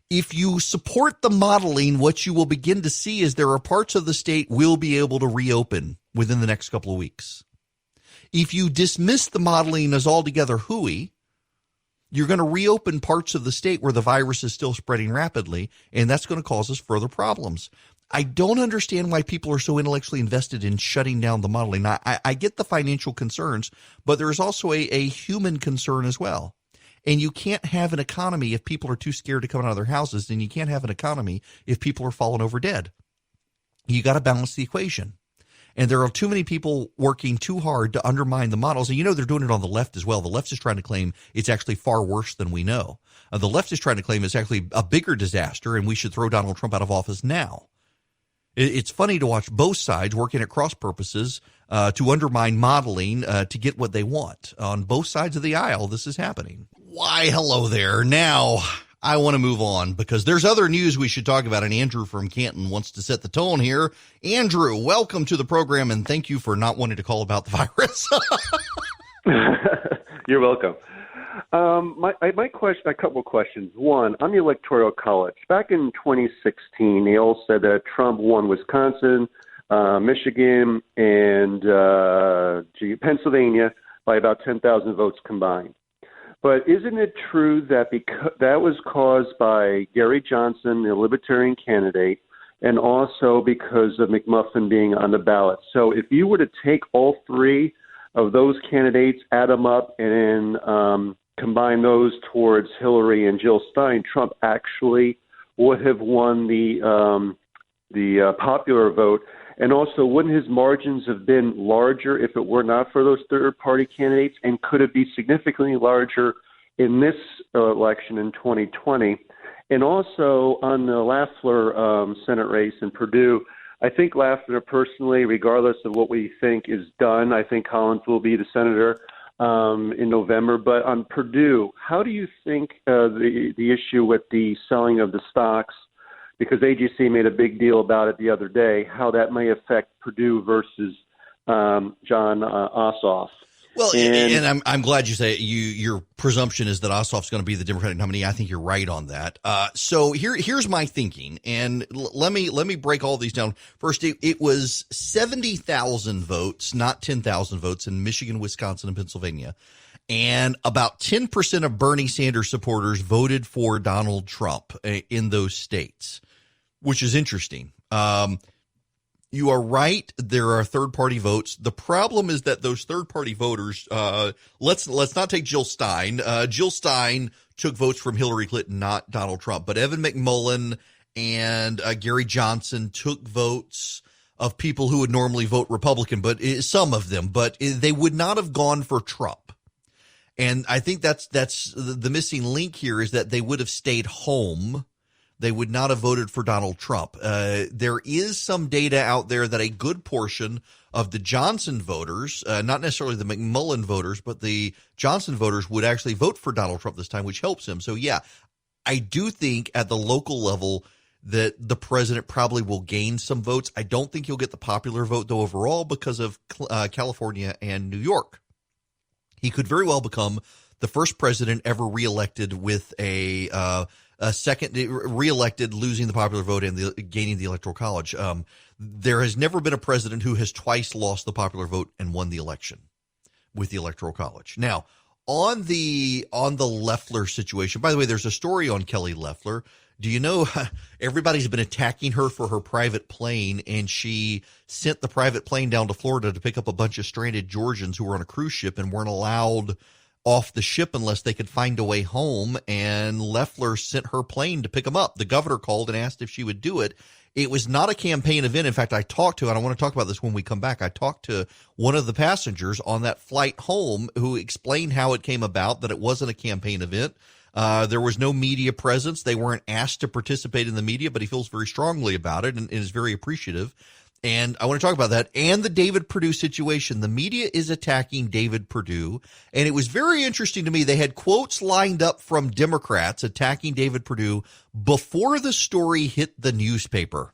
If you support the modeling, what you will begin to see is there are parts of the state will be able to reopen within the next couple of weeks. If you dismiss the modeling as altogether hooey, you're going to reopen parts of the state where the virus is still spreading rapidly, and that's going to cause us further problems. I don't understand why people are so intellectually invested in shutting down the modeling. I get the financial concerns, but there's also a human concern as well. And you can't have an economy if people are too scared to come out of their houses, and you can't have an economy if people are falling over dead. You got to balance the equation. And there are too many people working too hard to undermine the models. And you know they're doing it on the left as well. The left is trying to claim it's actually far worse than we know. The left is trying to claim it's actually a bigger disaster and we should throw Donald Trump out of office now. It's funny to watch both sides working at cross purposes to undermine modeling to get what they want. On both sides of the aisle, this is happening. Why, hello there. Now, I want to move on because there's other news we should talk about, and Andrew from Canton wants to set the tone here. Andrew, welcome to the program, and thank you for not wanting to call about the virus. You're welcome. My question, a couple of questions. One, on the Electoral College, back in 2016, they all said that Trump won Wisconsin, Michigan, and Pennsylvania by about 10,000 votes combined. But isn't it true that because that was caused by Gary Johnson, the Libertarian candidate, and also because of McMuffin being on the ballot? So if you were to take all three of those candidates, add them up, and combine those towards Hillary and Jill Stein, Trump actually would have won the popular vote. And also, wouldn't his margins have been larger if it were not for those third-party candidates? And could it be significantly larger in this election in 2020? And also, on the Loeffler Senate race in Purdue, I think Loeffler personally, regardless of what we think is done, I think Collins will be the senator in November. But on Purdue, how do you think the issue with the selling of the stocks, because AGC made a big deal about it the other day, how that may affect Purdue versus John Ossoff? Well, and I'm glad you say it. Your presumption is that Ossoff's going to be the Democratic nominee. I think you're right on that. So here's my thinking, and let me break all these down. First, it was 70,000 votes, not 10,000 votes in Michigan, Wisconsin, and Pennsylvania. And about 10% of Bernie Sanders supporters voted for Donald Trump in those states, which is interesting. You are right. There are third-party votes. The problem is that those third-party voters, let's not take Jill Stein. Jill Stein took votes from Hillary Clinton, not Donald Trump. But Evan McMullen and Gary Johnson took votes of people who would normally vote Republican, but some of them, but they would not have gone for Trump. And I think that's the missing link here is that they would have stayed home. they would not have voted for Donald Trump. There is some data out there that a good portion of the Johnson voters, not necessarily the McMullen voters, but the Johnson voters would actually vote for Donald Trump this time, which helps him. So, yeah, I do think at the local level that the president probably will gain some votes. I don't think he'll get the popular vote, though, overall because of California and New York. He could very well become the first president ever reelected with a second reelected, losing the popular vote and gaining the Electoral College. There has never been a president who has twice lost the popular vote and won the election with the Electoral College. Now, on the Loeffler situation, by the way, there's a story on Kelly Loeffler. Do you know everybody's been attacking her for her private plane, and she sent the private plane down to Florida to pick up a bunch of stranded Georgians who were on a cruise ship and weren't allowed off the ship unless they could find a way home, and Loeffler sent her plane to pick them up. The governor called and asked if she would do it. It was not a campaign event. In fact, I talked to, and I want to talk about this when we come back, I talked to one of the passengers on that flight home who explained how it came about, that it wasn't a campaign event. There was no media presence. They weren't asked to participate in the media, but he feels very strongly about it and is very appreciative. And I want to talk about that and the David Perdue situation. The media is attacking David Perdue, and it was very interesting to me. They had quotes lined up from Democrats attacking David Perdue before the story hit the newspaper.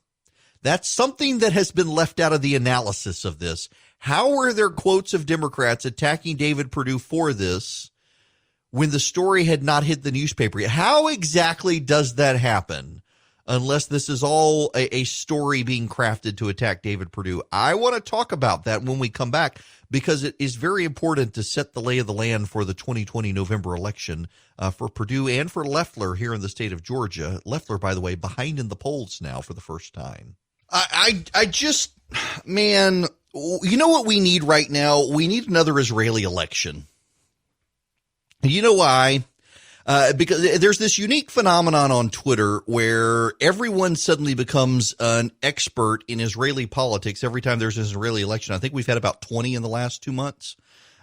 That's something that has been left out of the analysis of this. How are there quotes of Democrats attacking David Perdue for this when the story had not hit the newspaper yet? How exactly does that happen? Unless this is all a story being crafted to attack David Perdue. I want to talk about that when we come back, because it is very important to set the lay of the land for the 2020 November election for Perdue and for Loeffler here in the state of Georgia. Loeffler, by the way, behind in the polls now for the first time. I just, man, you know what we need right now? We need another Israeli election. You know why? Because there's this unique phenomenon on Twitter where everyone suddenly becomes an expert in Israeli politics every time there's an Israeli election. I think we've had about 20 in the last 2 months.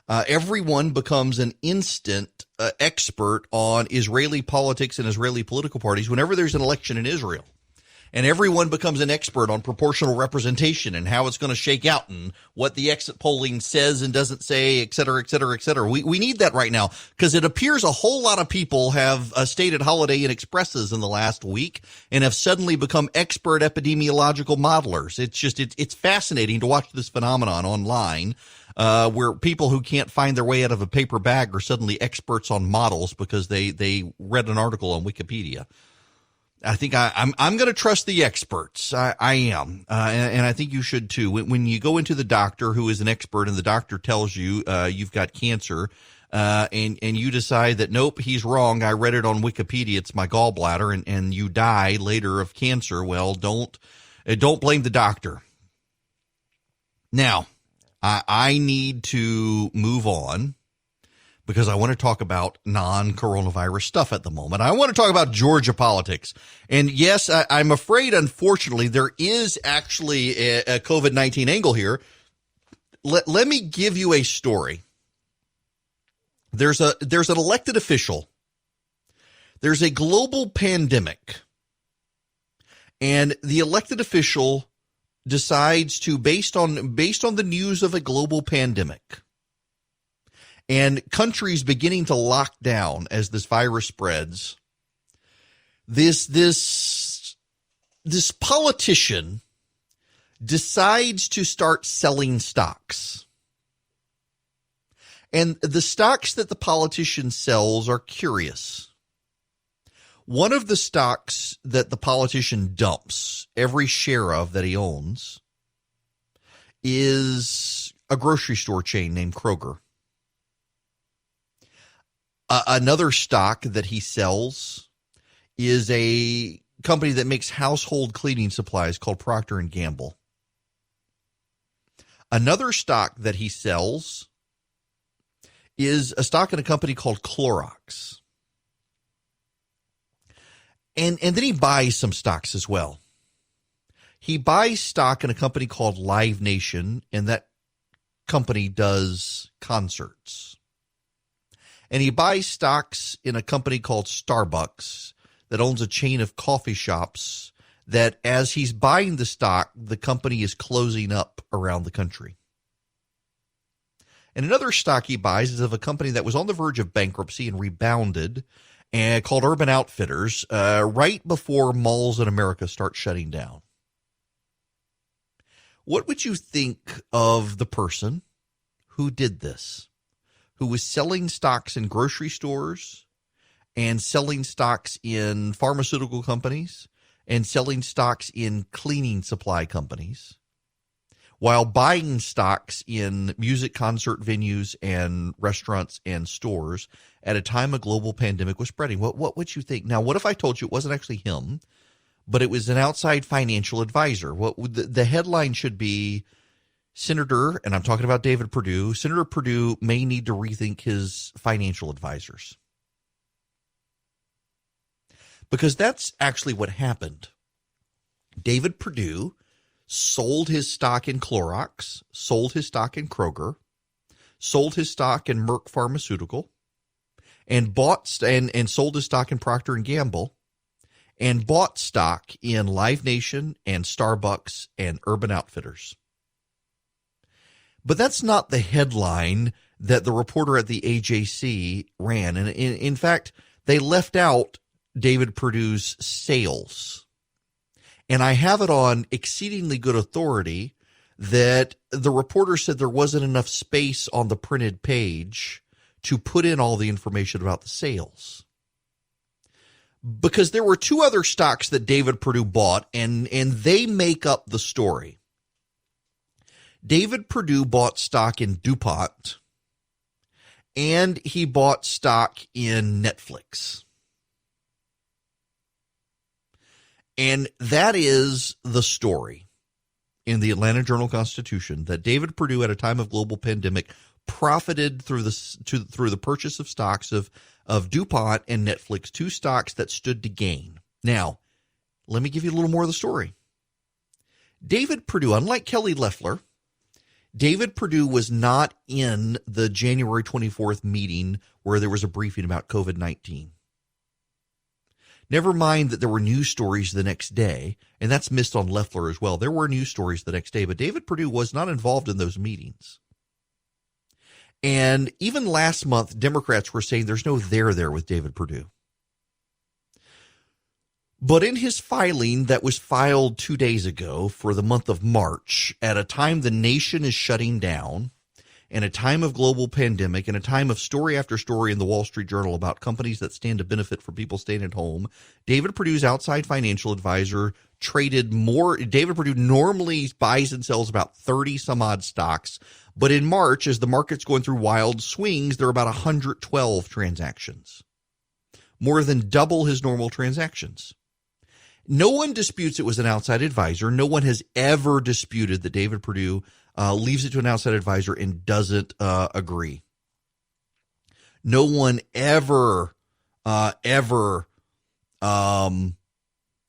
Everyone becomes an instant expert on Israeli politics and Israeli political parties whenever there's an election in Israel. And everyone becomes an expert on proportional representation and how it's going to shake out and what the exit polling says and doesn't say, et cetera, et cetera, et cetera. We need that right now because it appears a whole lot of people have stayed at Holiday Inn Expresses in the last week and have suddenly become expert epidemiological modelers. It's fascinating to watch this phenomenon online where people who can't find their way out of a paper bag are suddenly experts on models because they read an article on Wikipedia. I think I'm going to trust the experts. I am. And I think you should too. When you go into the doctor who is an expert and the doctor tells you, you've got cancer, and you decide that, nope, he's wrong. I read it on Wikipedia. It's my gallbladder and you die later of cancer. Well, don't blame the doctor. Now, I need to move on, because I want to talk about non-coronavirus stuff at the moment. I want to talk about Georgia politics. And yes, I'm afraid, unfortunately, there is actually a COVID-19 angle here. Let me give you a story. There's an elected official. There's a global pandemic. And the elected official decides to, based on the news of a global pandemic, and countries beginning to lock down as this virus spreads, this politician decides to start selling stocks. And the stocks that the politician sells are curious. One of the stocks that the politician dumps every share of that he owns is a grocery store chain named Kroger. Another stock that he sells is a company that makes household cleaning supplies called Procter & Gamble. Another stock that he sells is a stock in a company called Clorox. And then he buys some stocks as well. He buys stock in a company called Live Nation, and that company does concerts. And he buys stocks in a company called Starbucks. that owns a chain of coffee shops that as he's buying the stock, the company is closing up around the country. And another stock he buys is of a company that was on the verge of bankruptcy and rebounded, and called Urban Outfitters, right before malls in America start shutting down. What would you think of the person who did this, who was selling stocks in grocery stores and selling stocks in pharmaceutical companies and selling stocks in cleaning supply companies, while buying stocks in music concert venues and restaurants and stores at a time a global pandemic was spreading? What would you think? Now, what if I told you it wasn't actually him, but it was an outside financial advisor? What the headline should be: Senator, and I'm talking about David Perdue, Senator Perdue may need to rethink his financial advisors. Because that's actually what happened. David Perdue sold his stock in Clorox, sold his stock in Kroger, sold his stock in Merck Pharmaceutical, and bought and sold his stock in Procter & Gamble, and bought stock in Live Nation and Starbucks and Urban Outfitters. But that's not the headline that the reporter at the AJC ran. And in fact, they left out David Perdue's sales. And I have it on exceedingly good authority that the reporter said there wasn't enough space on the printed page to put in all the information about the sales. Because there were two other stocks that David Perdue bought, and they make up the story. David Perdue bought stock in DuPont, and he bought stock in Netflix. And that is the story in the Atlanta Journal-Constitution, that David Perdue, at a time of global pandemic, profited through the purchase of stocks of DuPont and Netflix, two stocks that stood to gain. Now, let me give you a little more of the story. David Perdue, unlike Kelly Loeffler, David Perdue was not in the January 24th meeting where there was a briefing about COVID-19. Never mind that there were news stories the next day, and that's missed on Loeffler as well. There were news stories the next day, but David Perdue was not involved in those meetings. And even last month, Democrats were saying there's no there with David Perdue. But in his filing that was filed 2 days ago for the month of March, at a time the nation is shutting down, and a time of global pandemic, and a time of story after story in the Wall Street Journal about companies that stand to benefit from people staying at home, David Perdue's outside financial advisor traded more. David Perdue normally buys and sells about 30 some odd stocks, but in March, as the market's going through wild swings, there are about 112 transactions, more than double his normal transactions. No one disputes it was an outside advisor. No one has ever disputed that David Perdue leaves it to an outside advisor and doesn't agree. No one ever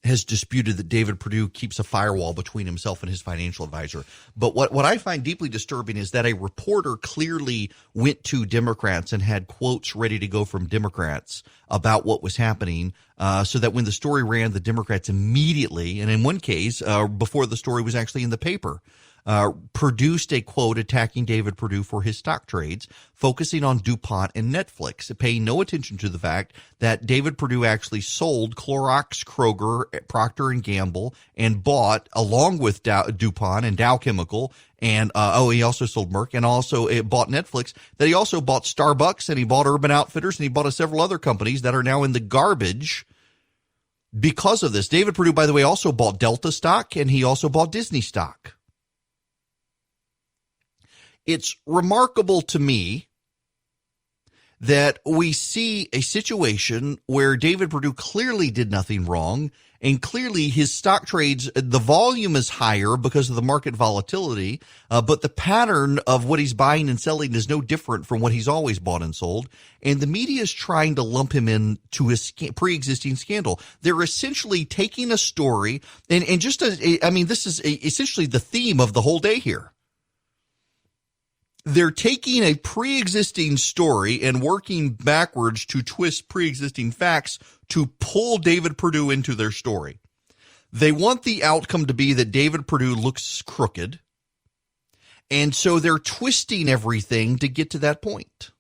has disputed that David Perdue keeps a firewall between himself and his financial advisor. But what I find deeply disturbing is that a reporter clearly went to Democrats and had quotes ready to go from Democrats about what was happening, so that when the story ran, the Democrats immediately, and in one case, before the story was actually in the paper, produced a quote attacking David Perdue for his stock trades, focusing on DuPont and Netflix, paying no attention to the fact that David Perdue actually sold Clorox, Kroger, Procter & Gamble, and bought, along with DuPont and Dow Chemical, and he also sold Merck, and also bought Netflix, that he also bought Starbucks, and he bought Urban Outfitters, and he bought several other companies that are now in the garbage because of this. David Perdue, by the way, also bought Delta stock, and he also bought Disney stock. It's remarkable to me that we see a situation where David Perdue clearly did nothing wrong, and clearly his stock trades, the volume is higher because of the market volatility, but the pattern of what he's buying and selling is no different from what he's always bought and sold, and the media is trying to lump him into his pre-existing scandal. They're essentially taking a story, and this is essentially the theme of the whole day here. They're taking a pre-existing story and working backwards to twist pre-existing facts to pull David Perdue into their story. They want the outcome to be that David Perdue looks crooked, and so they're twisting everything to get to that point.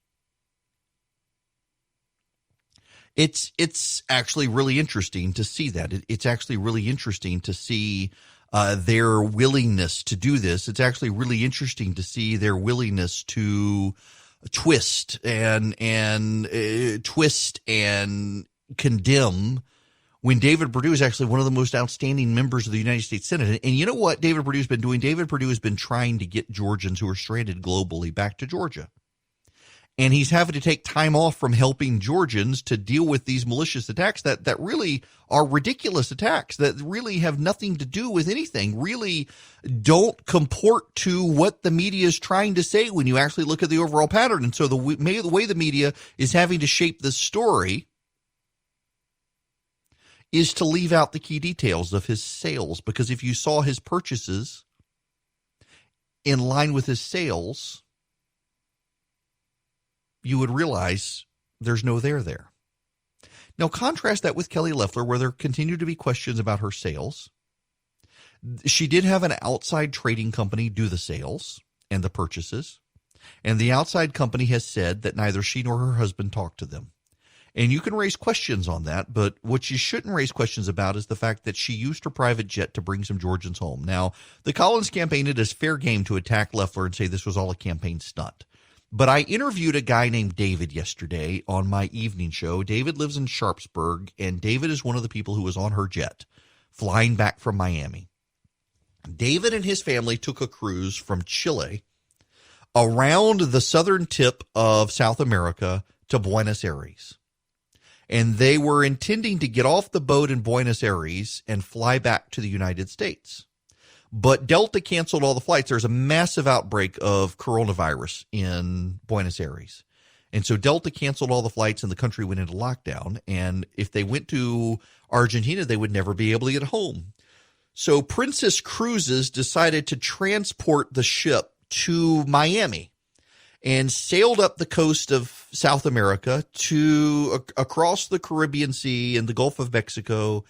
It's actually really interesting to see that. It's actually really interesting to see their willingness to do this. It's actually really interesting to see their willingness to twist and condemn when David Perdue is actually one of the most outstanding members of the United States Senate. And you know what David Perdue's been doing? David Perdue has been trying to get Georgians who are stranded globally back to Georgia. And he's having to take time off from helping Georgians to deal with these malicious attacks that really are ridiculous attacks, that really have nothing to do with anything, really don't comport to what the media is trying to say when you actually look at the overall pattern. And so the way the media is having to shape this story is to leave out the key details of his sales, because if you saw his purchases in line with his sales, you would realize there's no there. Now, contrast that with Kelly Loeffler, where there continue to be questions about her sales. She did have an outside trading company do the sales and the purchases, and the outside company has said that neither she nor her husband talked to them. And you can raise questions on that, but what you shouldn't raise questions about is the fact that she used her private jet to bring some Georgians home. Now, the Collins campaign, it is fair game to attack Loeffler and say this was all a campaign stunt. But I interviewed a guy named David yesterday on my evening show. David lives in Sharpsburg, and David is one of the people who was on her jet flying back from Miami. David and his family took a cruise from Chile around the southern tip of South America to Buenos Aires. And they were intending to get off the boat in Buenos Aires and fly back to the United States. But Delta canceled all the flights. There's a massive outbreak of coronavirus in Buenos Aires. And so Delta canceled all the flights and the country went into lockdown. And if they went to Argentina, they would never be able to get home. So Princess Cruises decided to transport the ship to Miami and sailed up the coast of South America to across the Caribbean Sea and the Gulf of Mexico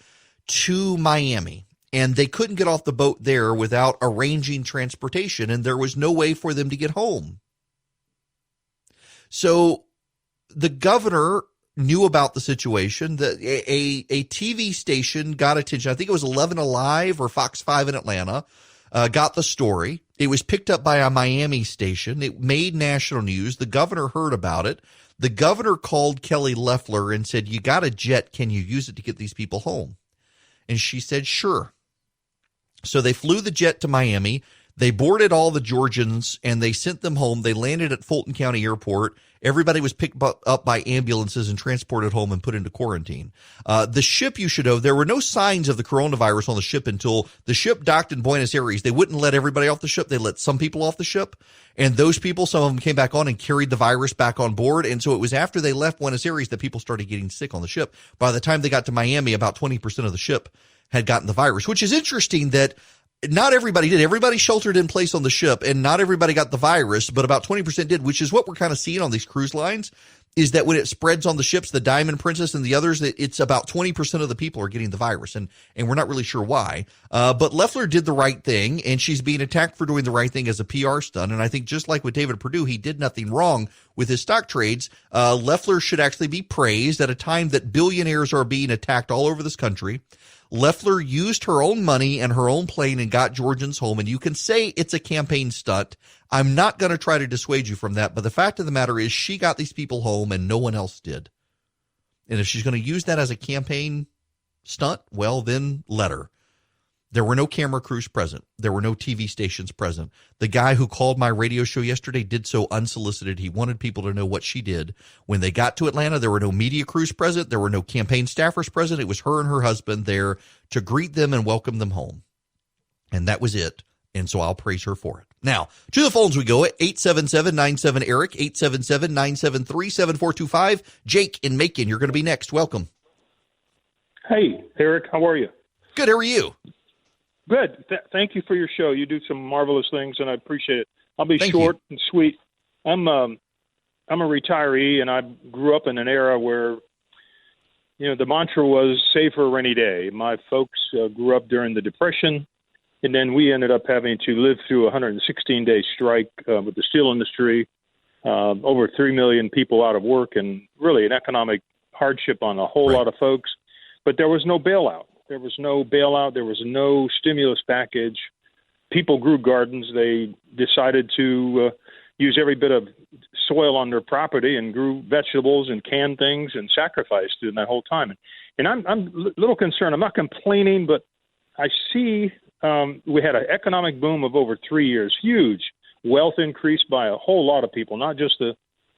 to Miami. And they couldn't get off the boat there without arranging transportation, and there was no way for them to get home. So the governor knew about the situation. A TV station got attention. I think it was 11 Alive or Fox 5 in Atlanta got the story. It was picked up by a Miami station. It made national news. The governor heard about it. The governor called Kelly Loeffler and said, "You got a jet. Can you use it to get these people home?" And she said, "Sure." So they flew the jet to Miami. They boarded all the Georgians and they sent them home. They landed at Fulton County Airport. Everybody was picked up by ambulances and transported home and put into quarantine. The ship, you should know, there were no signs of the coronavirus on the ship until the ship docked in Buenos Aires. They wouldn't let everybody off the ship. They let some people off the ship. And those people, some of them came back on and carried the virus back on board. And so it was after they left Buenos Aires that people started getting sick on the ship. By the time they got to Miami, about 20% of the ship had gotten the virus, which is interesting that not everybody did. Everybody sheltered in place on the ship, and not everybody got the virus, but about 20% did, which is what we're kind of seeing on these cruise lines, is that when it spreads on the ships, the Diamond Princess and the others, it's about 20% of the people are getting the virus, and we're not really sure why. But Loeffler did the right thing, and she's being attacked for doing the right thing as a PR stunt, and I think just like with David Perdue, he did nothing wrong with his stock trades. Loeffler should actually be praised at a time that billionaires are being attacked all over this country. Loeffler used her own money and her own plane and got Georgians home, and you can say it's a campaign stunt. I'm not going to try to dissuade you from that, but the fact of the matter is she got these people home and no one else did. And if she's going to use that as a campaign stunt, well, then let her. There were no camera crews present. There were no TV stations present. The guy who called my radio show yesterday did so unsolicited. He wanted people to know what she did. When they got to Atlanta, there were no media crews present. There were no campaign staffers present. It was her and her husband there to greet them and welcome them home. And that was it. And so I'll praise her for it. Now, to the phones we go at 877-97-ERIC, 877-973-7425. Jake in Macon, you're going to be next. Welcome. Hey, Eric, how are you? Good. How are you? Good. Thank you for your show. You do some marvelous things, and I appreciate it. I'll be short and sweet. I'm a retiree, and I grew up in an era where, the mantra was save for a rainy day. My folks grew up during the Depression, and then we ended up having to live through a 116-day strike with the steel industry, over 3 million people out of work, and really an economic hardship on a whole lot of folks. But there was no bailout. There was no stimulus package. People grew gardens. They decided to use every bit of soil on their property and grew vegetables and canned things and sacrificed in that whole time. And I'm a little concerned. I'm not complaining, but I see we had an economic boom of over 3 years, huge wealth increase by a whole lot of people, not just the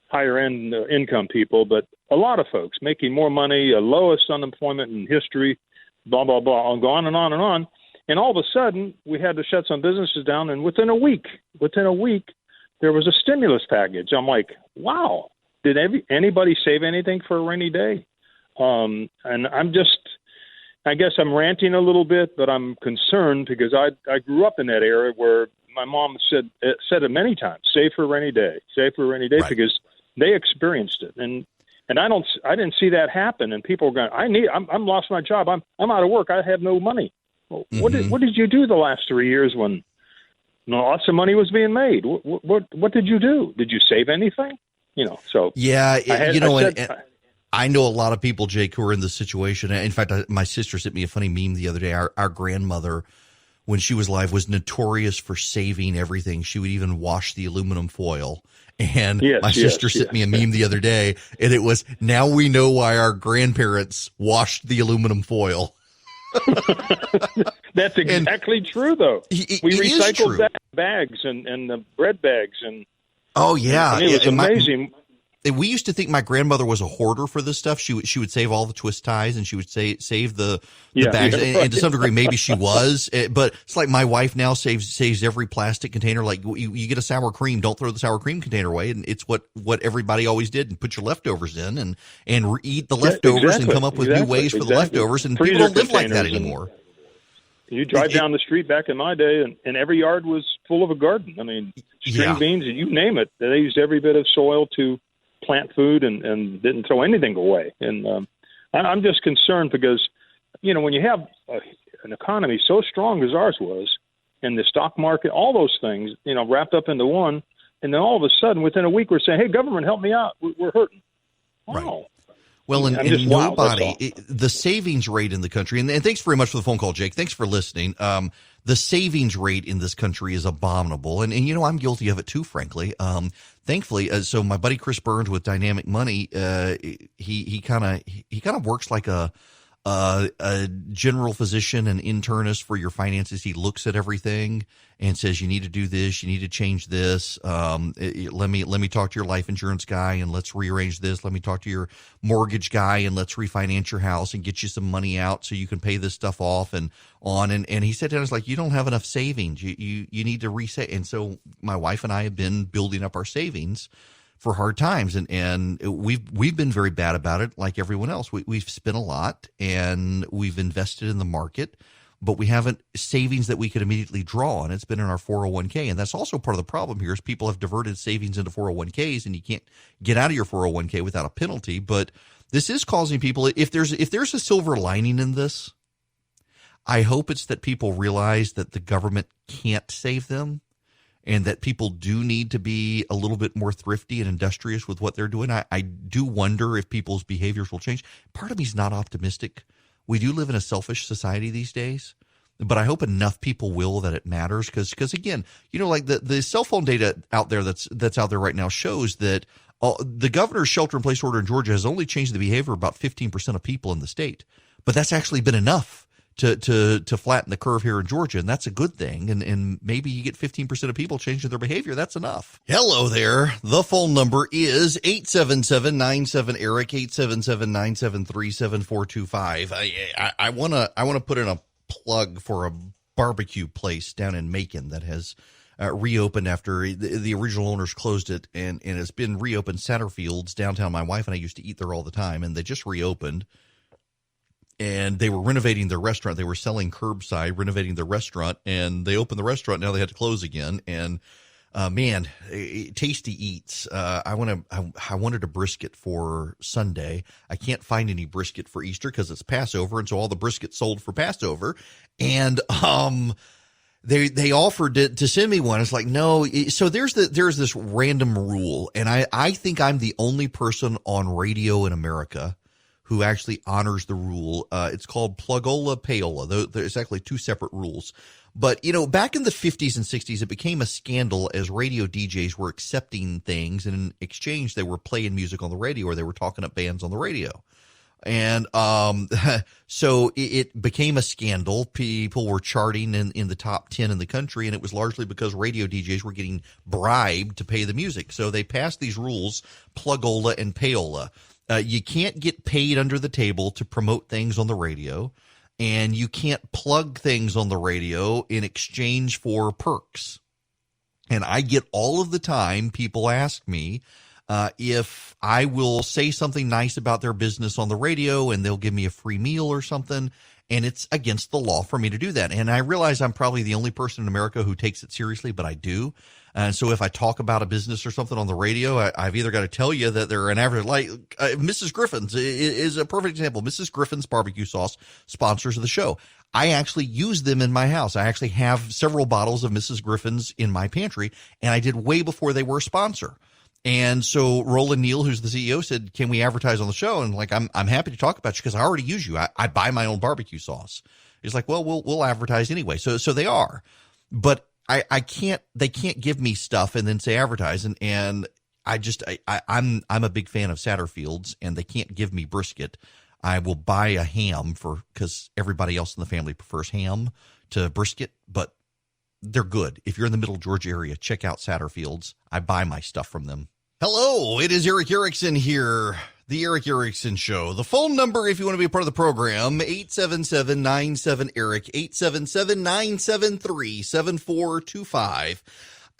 higher end income people, but a lot of folks making more money, lowest unemployment in history, blah, blah, blah, and go on and on and on. And all of a sudden, we had to shut some businesses down, and within a week, there was a stimulus package. I'm like, wow, did anybody save anything for a rainy day? And I guess I'm ranting a little bit, but I'm concerned because I grew up in that era where my mom said it many times, save for a rainy day, right, because they experienced it. And I didn't see that happen. And people were going, I'm lost my job. I'm out of work. I have no money. Well, what did you do the last 3 years when lots of money was being made? What did you do? Did you save anything? So yeah, I know a lot of people, Jake, who are in this situation. In fact, my sister sent me a funny meme the other day. Our grandmother, when she was alive, was notorious for saving everything. She would even wash the aluminum foil. And my sister sent me a meme the other day, and it was, now we know why our grandparents washed the aluminum foil. That's exactly true, though. We recycled bags and the bread bags. Oh, yeah. And it was amazing. We used to think my grandmother was a hoarder for this stuff. She would save all the twist ties, and she would save the bags. And to some degree, maybe she was. But it's like my wife now saves every plastic container. Like you get a sour cream, don't throw the sour cream container away. And it's what everybody always did, and put your leftovers in and eat the leftovers and come up with new ways for the leftovers. And people don't live like that anymore. You drive down the street back in my day, and every yard was full of a garden. I mean, string beans, you name it. They used every bit of soil to plant food and didn't throw anything away. And I'm just concerned because, when you have an economy so strong as ours was, and the stock market, all those things, wrapped up into one, and then all of a sudden, within a week, we're saying, hey, government, help me out. We're hurting. Wow. Right. Well, and nobody, the savings rate in the country, and thanks very much for the phone call, Jake. Thanks for listening. The savings rate in this country is abominable. And I'm guilty of it too, frankly. Thankfully, so my buddy Chris Burns with Dynamic Money, he kind of works like a general physician and internist for your finances. He looks at everything and says, you need to do this, you need to change this. Let me talk to your life insurance guy and let's rearrange this. Let me talk to your mortgage guy and let's refinance your house and get you some money out so you can pay this stuff off and on. And he said to us, like, you don't have enough savings. You need to reset. And so my wife and I have been building up our savings for hard times. And we've been very bad about it, like everyone else. We've spent a lot and we've invested in the market, but we haven't savings that we could immediately draw on. It's been in our 401k. And that's also part of the problem here is people have diverted savings into 401ks and you can't get out of your 401k without a penalty. But this is causing people, if there's a silver lining in this, I hope it's that people realize that the government can't save them and that people do need to be a little bit more thrifty and industrious with what they're doing. I do wonder if people's behaviors will change. Part of me is not optimistic. We do live in a selfish society these days, but I hope enough people will that it matters. Because again, like the cell phone data out there that's out there right now shows that the governor's shelter-in-place order in Georgia has only changed the behavior of about 15% of people in the state. But that's actually been enough to flatten the curve here in Georgia, and that's a good thing. And maybe you get 15% of people changing their behavior. That's enough. Hello there. The phone number is 877-97-ERIC, 877-973-7425. I want to put in a plug for a barbecue place down in Macon that has reopened after the original owners closed it, and it's been reopened. Satterfield's downtown. My wife and I used to eat there all the time, and they just reopened. And they were renovating their restaurant. They were selling curbside, renovating their restaurant, and they opened the restaurant. Now they had to close again. And Man, Tasty Eats. I wanted a brisket for Sunday. I can't find any brisket for Easter because it's Passover, and so all the brisket sold for Passover. And they offered to send me one. It's like, no. So there's this random rule, and I think I'm the only person on radio in America who actually honors the rule. It's called plugola payola. There's actually two separate rules. But, back in the 50s and 60s, it became a scandal as radio DJs were accepting things, and in exchange, they were playing music on the radio or they were talking up bands on the radio. And so it became a scandal. People were charting in the top 10 in the country, and it was largely because radio DJs were getting bribed to pay the music. So they passed these rules, plugola and payola. You can't get paid under the table to promote things on the radio, and you can't plug things on the radio in exchange for perks. And I get all of the time people ask me if I will say something nice about their business on the radio and they'll give me a free meal or something, and it's against the law for me to do that. And I realize I'm probably the only person in America who takes it seriously, but I do. And so if I talk about a business or something on the radio, I've either got to tell you that they're an average, like Mrs. Griffin's is a perfect example. Mrs. Griffin's barbecue sauce sponsors of the show. I actually use them in my house. I actually have several bottles of Mrs. Griffin's in my pantry, and I did way before they were a sponsor. And so Roland Neal, who's the CEO, said, "Can we advertise on the show?" And like, I'm happy to talk about you because I already use you. I buy my own barbecue sauce. He's like, "Well, we'll advertise anyway." So they are, but they can't give me stuff and then say advertise. And I'm a big fan of Satterfield's, and they can't give me brisket. I will buy a ham because everybody else in the family prefers ham to brisket, but they're good. If you're in the Middle Georgia area, check out Satterfield's. I buy my stuff from them. Hello, it is Eric Erickson here, the Eric Erickson Show. The phone number, if you want to be a part of the program, 877-97-ERIC, 877-973-7425.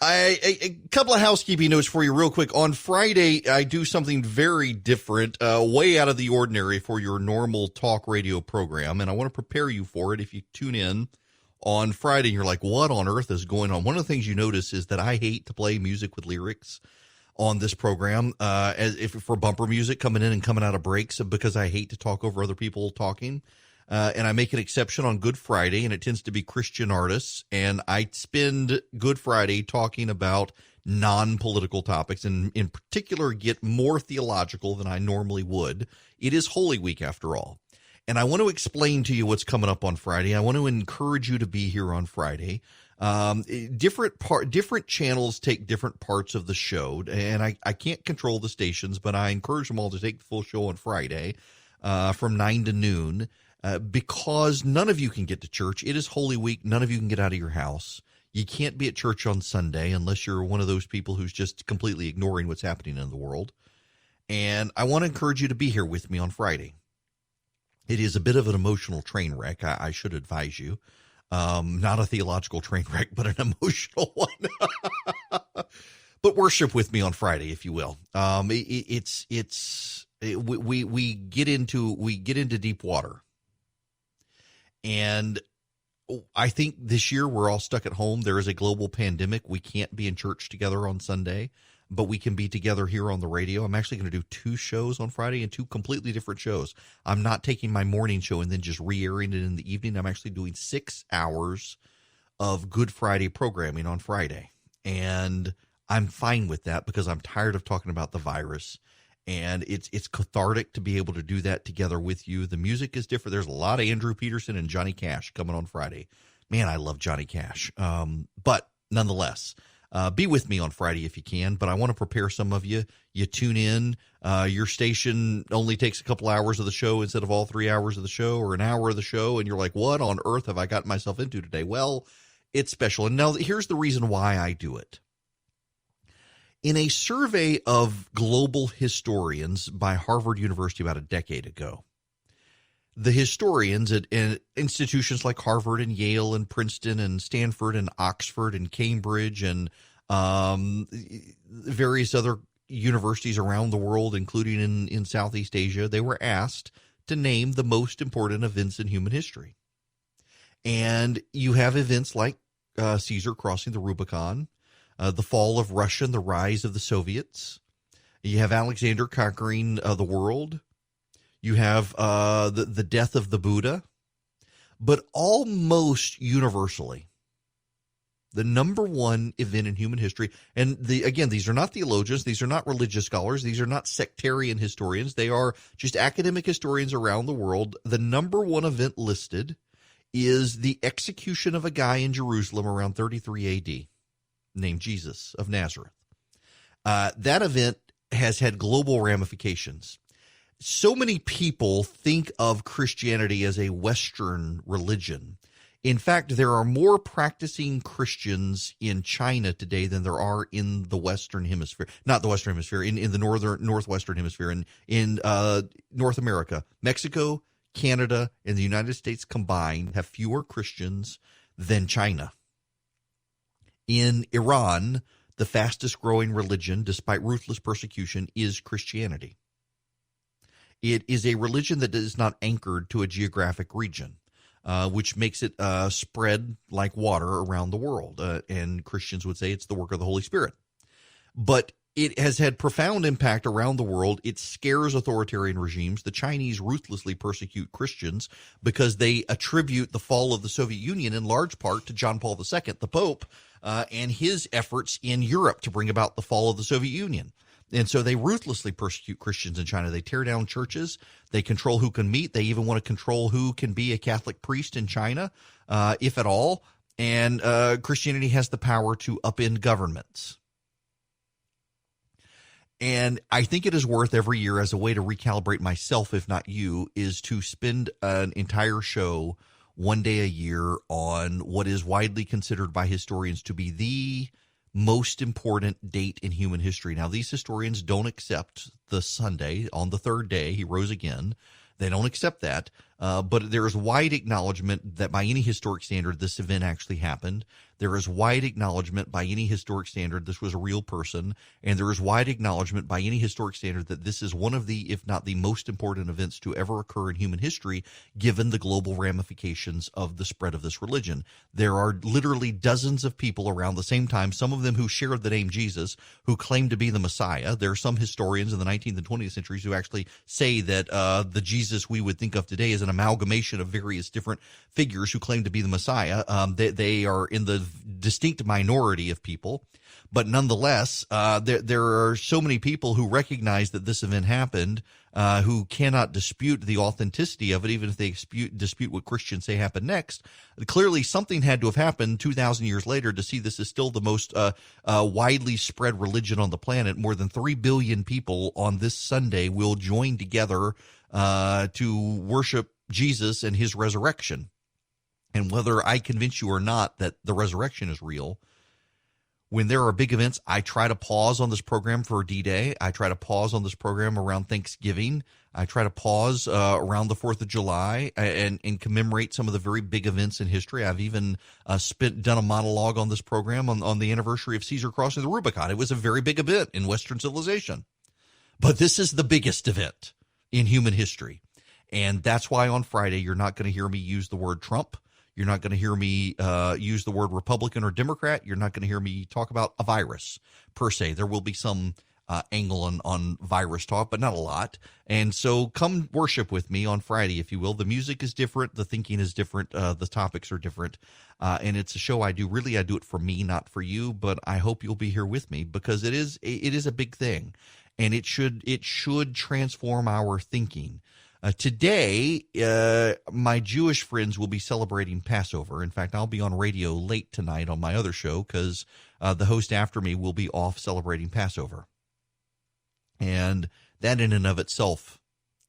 A couple of housekeeping notes for you real quick. On Friday, I do something very different, way out of the ordinary for your normal talk radio program, and I want to prepare you for it if you tune in on Friday. You're like, what on earth is going on? One of the things you notice is that I hate to play music with lyrics on this program, for bumper music coming in and coming out of breaks, because I hate to talk over other people talking. And I make an exception on Good Friday, and it tends to be Christian artists. And I spend Good Friday talking about non-political topics, and in particular get more theological than I normally would. It is Holy Week after all. And I want to explain to you what's coming up on Friday. I want to encourage you to be here on Friday. Different channels take different parts of the show, and I can't control the stations, but I encourage them all to take the full show on Friday from 9 to noon because none of you can get to church. It is Holy Week. None of you can get out of your house. You can't be at church on Sunday unless you're one of those people who's just completely ignoring what's happening in the world. And I want to encourage you to be here with me on Friday. It is a bit of an emotional train wreck, I should advise you. Not a theological train wreck, but an emotional one. But worship with me on Friday, if you will. We get into deep water. And I think this year we're all stuck at home. There is a global pandemic. We can't be in church together on Sunday, but we can be together here on the radio. I'm actually going to do 2 shows on Friday and 2 completely different shows. I'm not taking my morning show and then just re-airing it in the evening. I'm actually doing 6 hours of Good Friday programming on Friday. And I'm fine with that because I'm tired of talking about the virus. And it's cathartic to be able to do that together with you. The music is different. There's a lot of Andrew Peterson and Johnny Cash coming on Friday. Man, I love Johnny Cash. But nonetheless, be with me on Friday if you can, but I want to prepare some of you. You tune in. Your station only takes a couple hours of the show instead of all 3 hours of the show or an hour of the show, and you're like, what on earth have I gotten myself into today? Well, it's special. And now here's the reason why I do it. In a survey of global historians by Harvard University about a decade ago, the historians at institutions like Harvard and Yale and Princeton and Stanford and Oxford and Cambridge and various other universities around the world, including in Southeast Asia, they were asked to name the most important events in human history. And you have events like Caesar crossing the Rubicon. the fall of Russia and the rise of the Soviets. You have Alexander conquering the world. You have the death of the Buddha. But almost universally, the number one event in human history, and again, these are not theologians, these are not religious scholars, these are not sectarian historians, they are just academic historians around the world. The number one event listed is the execution of a guy in Jerusalem around 33 AD named Jesus of Nazareth. That event has had global ramifications. So many people think of Christianity as a Western religion. In fact, there are more practicing Christians in China today than there are in the Western Hemisphere. Not the Western Hemisphere, in the Northwestern Hemisphere. In North America, Mexico, Canada, and the United States combined have fewer Christians than China. In Iran, the fastest growing religion, despite ruthless persecution, is Christianity. It is a religion that is not anchored to a geographic region, which makes it spread like water around the world. And Christians would say it's the work of the Holy Spirit. But it has had profound impact around the world. It scares authoritarian regimes. The Chinese ruthlessly persecute Christians because they attribute the fall of the Soviet Union in large part to John Paul II, the Pope, and his efforts in Europe to bring about the fall of the Soviet Union. And so they ruthlessly persecute Christians in China. They tear down churches. They control who can meet. They even want to control who can be a Catholic priest in China, if at all. And Christianity has the power to upend governments. And I think it is worth every year, as a way to recalibrate myself, if not you, is to spend an entire show one day a year on what is widely considered by historians to be the most important date in human history. Now, these historians don't accept the Sunday on the third day he rose again. They don't accept that, but there is wide acknowledgement that by any historic standard, this event actually happened. There is wide acknowledgement by any historic standard this was a real person, and there is wide acknowledgement by any historic standard that this is one of the, if not the most important events to ever occur in human history, given the global ramifications of the spread of this religion. There are literally dozens of people around the same time, some of them who shared the name Jesus, who claim to be the Messiah. There are some historians in the 19th and 20th centuries who actually say that the Jesus we would think of today is an amalgamation of various different figures who claim to be the Messiah. They are in the distinct minority of people, but nonetheless, there are so many people who recognize that this event happened, who cannot dispute the authenticity of it, even if they dispute what Christians say happened next. Clearly, something had to have happened 2,000 years later to see this is still the most widely spread religion on the planet. More than 3 billion people on this Sunday will join together to worship Jesus and his resurrection. And whether I convince you or not that the resurrection is real, when there are big events, I try to pause on this program for D-Day. I try to pause on this program around Thanksgiving. I try to pause around the 4th of July and commemorate some of the very big events in history. I've even done a monologue on this program on the anniversary of Caesar crossing the Rubicon. It was a very big event in Western civilization. But this is the biggest event in human history. And that's why on Friday, you're not going to hear me use the word Trump. You're not going to hear me use the word Republican or Democrat. You're not going to hear me talk about a virus per se. There will be some angle on virus talk, but not a lot. And so come worship with me on Friday, if you will. The music is different. The thinking is different. The topics are different. And it's a show I do. Really, I do it for me, not for you. But I hope you'll be here with me because it is a big thing. And it should transform our thinking. Today, my Jewish friends will be celebrating Passover. In fact, I'll be on radio late tonight on my other show because the host after me will be off celebrating Passover. And that in and of itself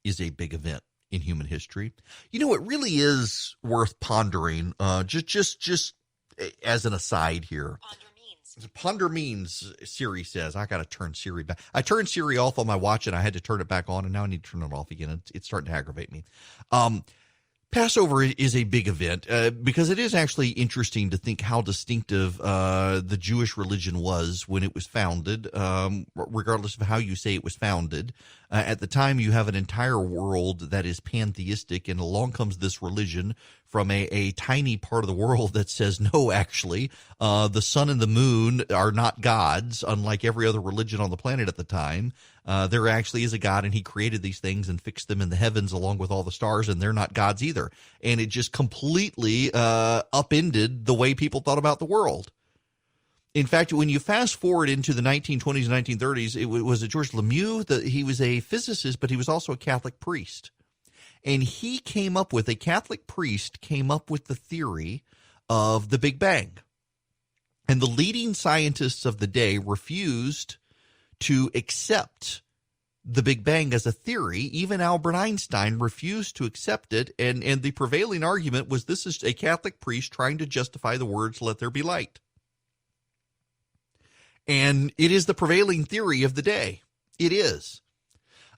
is a big event in human history. You know, it really is worth pondering, just as an aside here. Ponder means, Siri says. I got to turn Siri back. I turned Siri off on my watch, and I had to turn it back on, and now I need to turn it off again. It's starting to aggravate me. Passover is a big event because it is actually interesting to think how distinctive the Jewish religion was when it was founded, regardless of how you say it was founded. At the time, you have an entire world that is pantheistic, and along comes this religion from a tiny part of the world that says, no, actually, the sun and the moon are not gods, unlike every other religion on the planet at the time. There actually is a God, and he created these things and fixed them in the heavens along with all the stars, and they're not gods either. And it just completely upended the way people thought about the world. In fact, when you fast forward into the 1920s and 1930s, it was George Lemieux. He was a physicist, but he was also a Catholic priest. And a Catholic priest came up with the theory of the Big Bang. And the leading scientists of the day refused to accept the Big Bang as a theory. Even Albert Einstein refused to accept it. And the prevailing argument was, this is a Catholic priest trying to justify the words, "Let there be light." And it is the prevailing theory of the day. It is.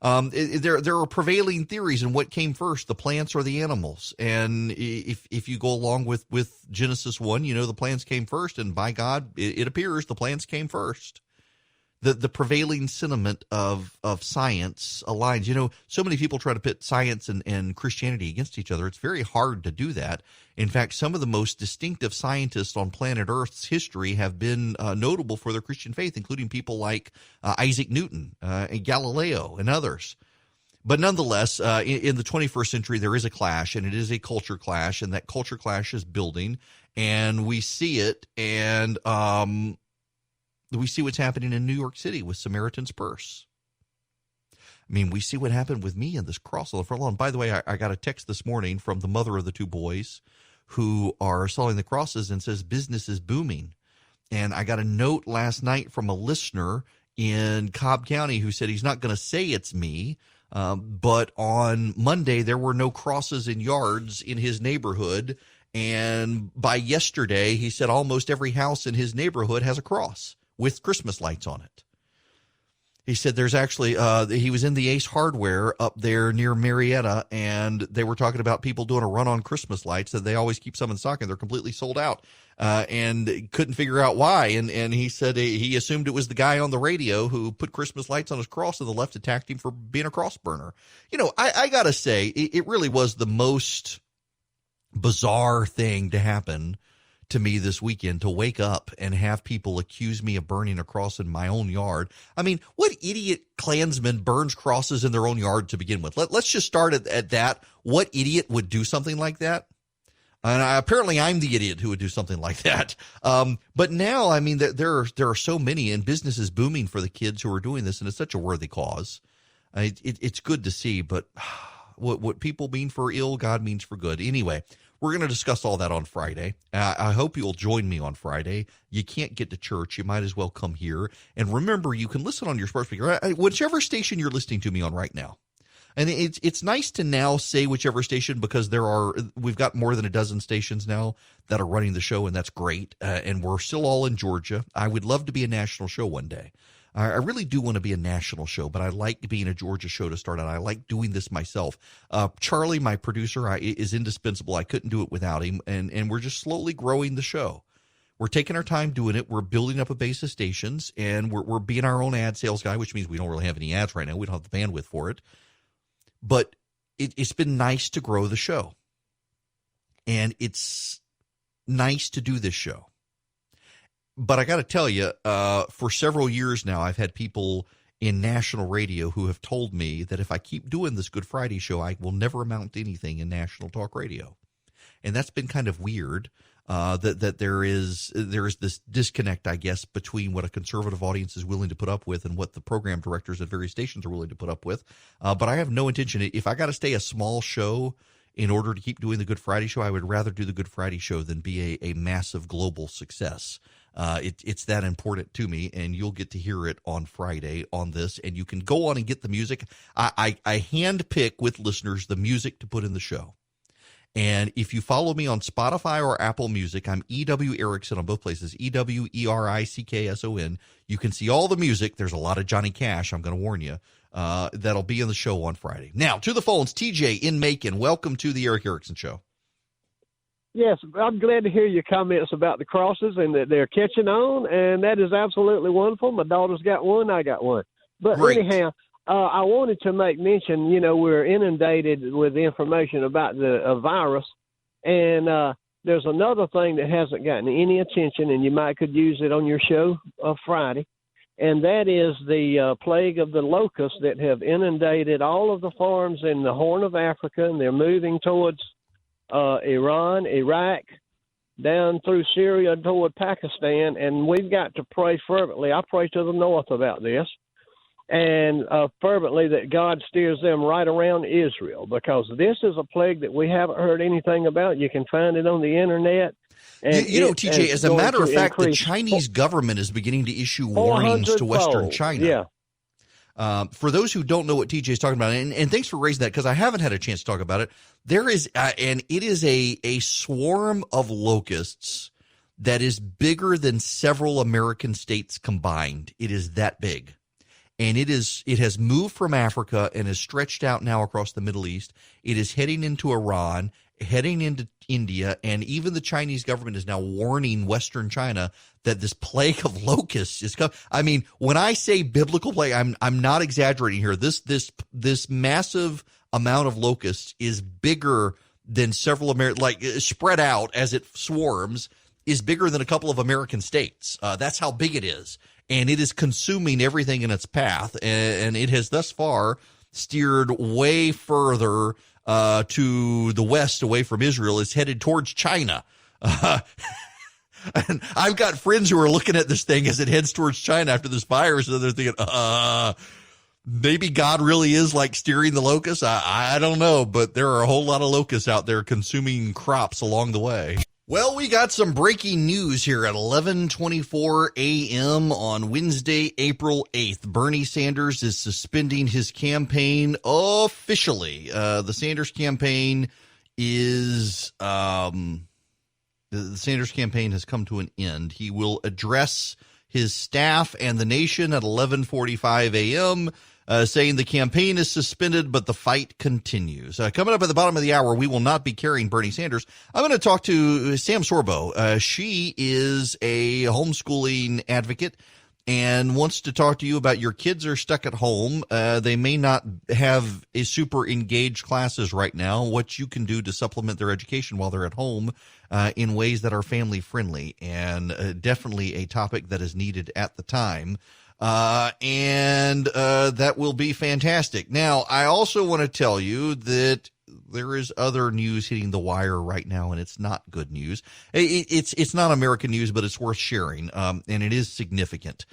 There are prevailing theories in what came first, the plants or the animals. And if you go along with Genesis 1, the plants came first, and by God, it appears the plants came first. The prevailing sentiment of science aligns. So many people try to pit science and Christianity against each other. It's very hard to do that. In fact, some of the most distinctive scientists on planet Earth's history have been notable for their Christian faith, including people like Isaac Newton and Galileo and others. But nonetheless, in the 21st century, there is a clash, and it is a culture clash, and that culture clash is building, and we see it, and we see what's happening in New York City with Samaritan's Purse. I mean, we see what happened with me and this cross on the front lawn. By the way, I got a text this morning from the mother of the two boys who are selling the crosses and says business is booming. And I got a note last night from a listener in Cobb County who said he's not going to say it's me, but on Monday there were no crosses in yards in his neighborhood. And by yesterday, he said almost every house in his neighborhood has a cross with Christmas lights on it. He said there's actually, he was in the Ace Hardware up there near Marietta, and they were talking about people doing a run on Christmas lights, and they always keep some in stock, and they're completely sold out, and couldn't figure out why. And he said he assumed it was the guy on the radio who put Christmas lights on his cross, and the left attacked him for being a cross burner. I got to say, it really was the most bizarre thing to happen to me this weekend, to wake up and have people accuse me of burning a cross in my own yard. I mean, what idiot Klansman burns crosses in their own yard to begin with? Let's just start at that. What idiot would do something like that? And apparently I'm the idiot who would do something like that. But now, I mean, there are so many, and business is booming for the kids who are doing this, and it's such a worthy cause. It's good to see, but what people mean for ill, God means for good. Anyway, we're going to discuss all that on Friday. I hope you'll join me on Friday. You can't get to church. You might as well come here. And remember, you can listen on your smart speaker, whichever station you're listening to me on right now. And it's nice to now say whichever station, because we've got more than a dozen stations now that are running the show, and that's great. And we're still all in Georgia. I would love to be a national show one day. I really do want to be a national show, but I like being a Georgia show to start out. I like doing this myself. Charlie, my producer, is indispensable. I couldn't do it without him, and we're just slowly growing the show. We're taking our time doing it. We're building up a base of stations, and we're being our own ad sales guy, which means we don't really have any ads right now. We don't have the bandwidth for it. But it's been nice to grow the show, and it's nice to do this show. But I got to tell you, for several years now, I've had people in national radio who have told me that if I keep doing this Good Friday show, I will never amount to anything in national talk radio. And that's been kind of weird, that there is this disconnect, I guess, between what a conservative audience is willing to put up with and what the program directors at various stations are willing to put up with. But I have no intention. If I got to stay a small show in order to keep doing the Good Friday show, I would rather do the Good Friday show than be a massive global success. It's that important to me, and you'll get to hear it on Friday on this, and you can go on and get the music. I handpick with listeners the music to put in the show. And if you follow me on Spotify or Apple Music, I'm E.W. Erickson on both places, EWERICKSON. You can see all the music. There's a lot of Johnny Cash, I'm going to warn you, that'll be in the show on Friday. Now, to the phones, TJ in Macon. Welcome to the Eric Erickson Show. Yes, I'm glad to hear your comments about the crosses and that they're catching on, and that is absolutely wonderful. My daughter's got one, I got one. But Great. Anyhow, I wanted to make mention, we're inundated with information about the virus, And there's another thing that hasn't gotten any attention, and you might could use it on your show Friday, and that is the plague of the locusts that have inundated all of the farms in the Horn of Africa, and they're moving towards Iran, Iraq, down through Syria toward Pakistan, and we've got to pray fervently. I pray to the north about this, and fervently that God steers them right around Israel, because this is a plague that we haven't heard anything about. You can find it on the internet. And TJ, as a matter of fact, the Chinese government is beginning to issue warnings to Western China. Yeah. For those who don't know what TJ is talking about, and thanks for raising that, because I haven't had a chance to talk about it, there is, and it is a swarm of locusts that is bigger than several American states combined. It is that big. And it has moved from Africa and is stretched out now across the Middle East. It is heading into Iran, heading into India, and even the Chinese government is now warning Western China that this plague of locusts is coming. I mean, when I say biblical plague, I'm not exaggerating here. This massive amount of locusts is bigger than several spread out as it swarms, is bigger than a couple of American states. That's how big it is. And it is consuming everything in its path, and it has thus far steered way further to the west, away from Israel. It's headed towards China. And I've got friends who are looking at this thing as it heads towards China after this virus, and they're thinking, maybe God really is like steering the locusts. I don't know, but there are a whole lot of locusts out there consuming crops along the way. Well, we got some breaking news here at 11:24 a.m. on Wednesday, April 8th. Bernie Sanders is suspending his campaign officially. The Sanders campaign is the Sanders campaign has come to an end. He will address his staff and the nation at 11:45 a.m., saying the campaign is suspended, but the fight continues. Coming up at the bottom of the hour, we will not be carrying Bernie Sanders. I'm going to talk to Sam Sorbo. She is a homeschooling advocate and wants to talk to you about your kids are stuck at home. They may not have a super engaged classes right now, what you can do to supplement their education while they're at home in ways that are family friendly, and definitely a topic that is needed at the time. And that will be fantastic. Now, I also want to tell you that there is other news hitting the wire right now, and it's not good news. It's not American news, but it's worth sharing, and it is significant.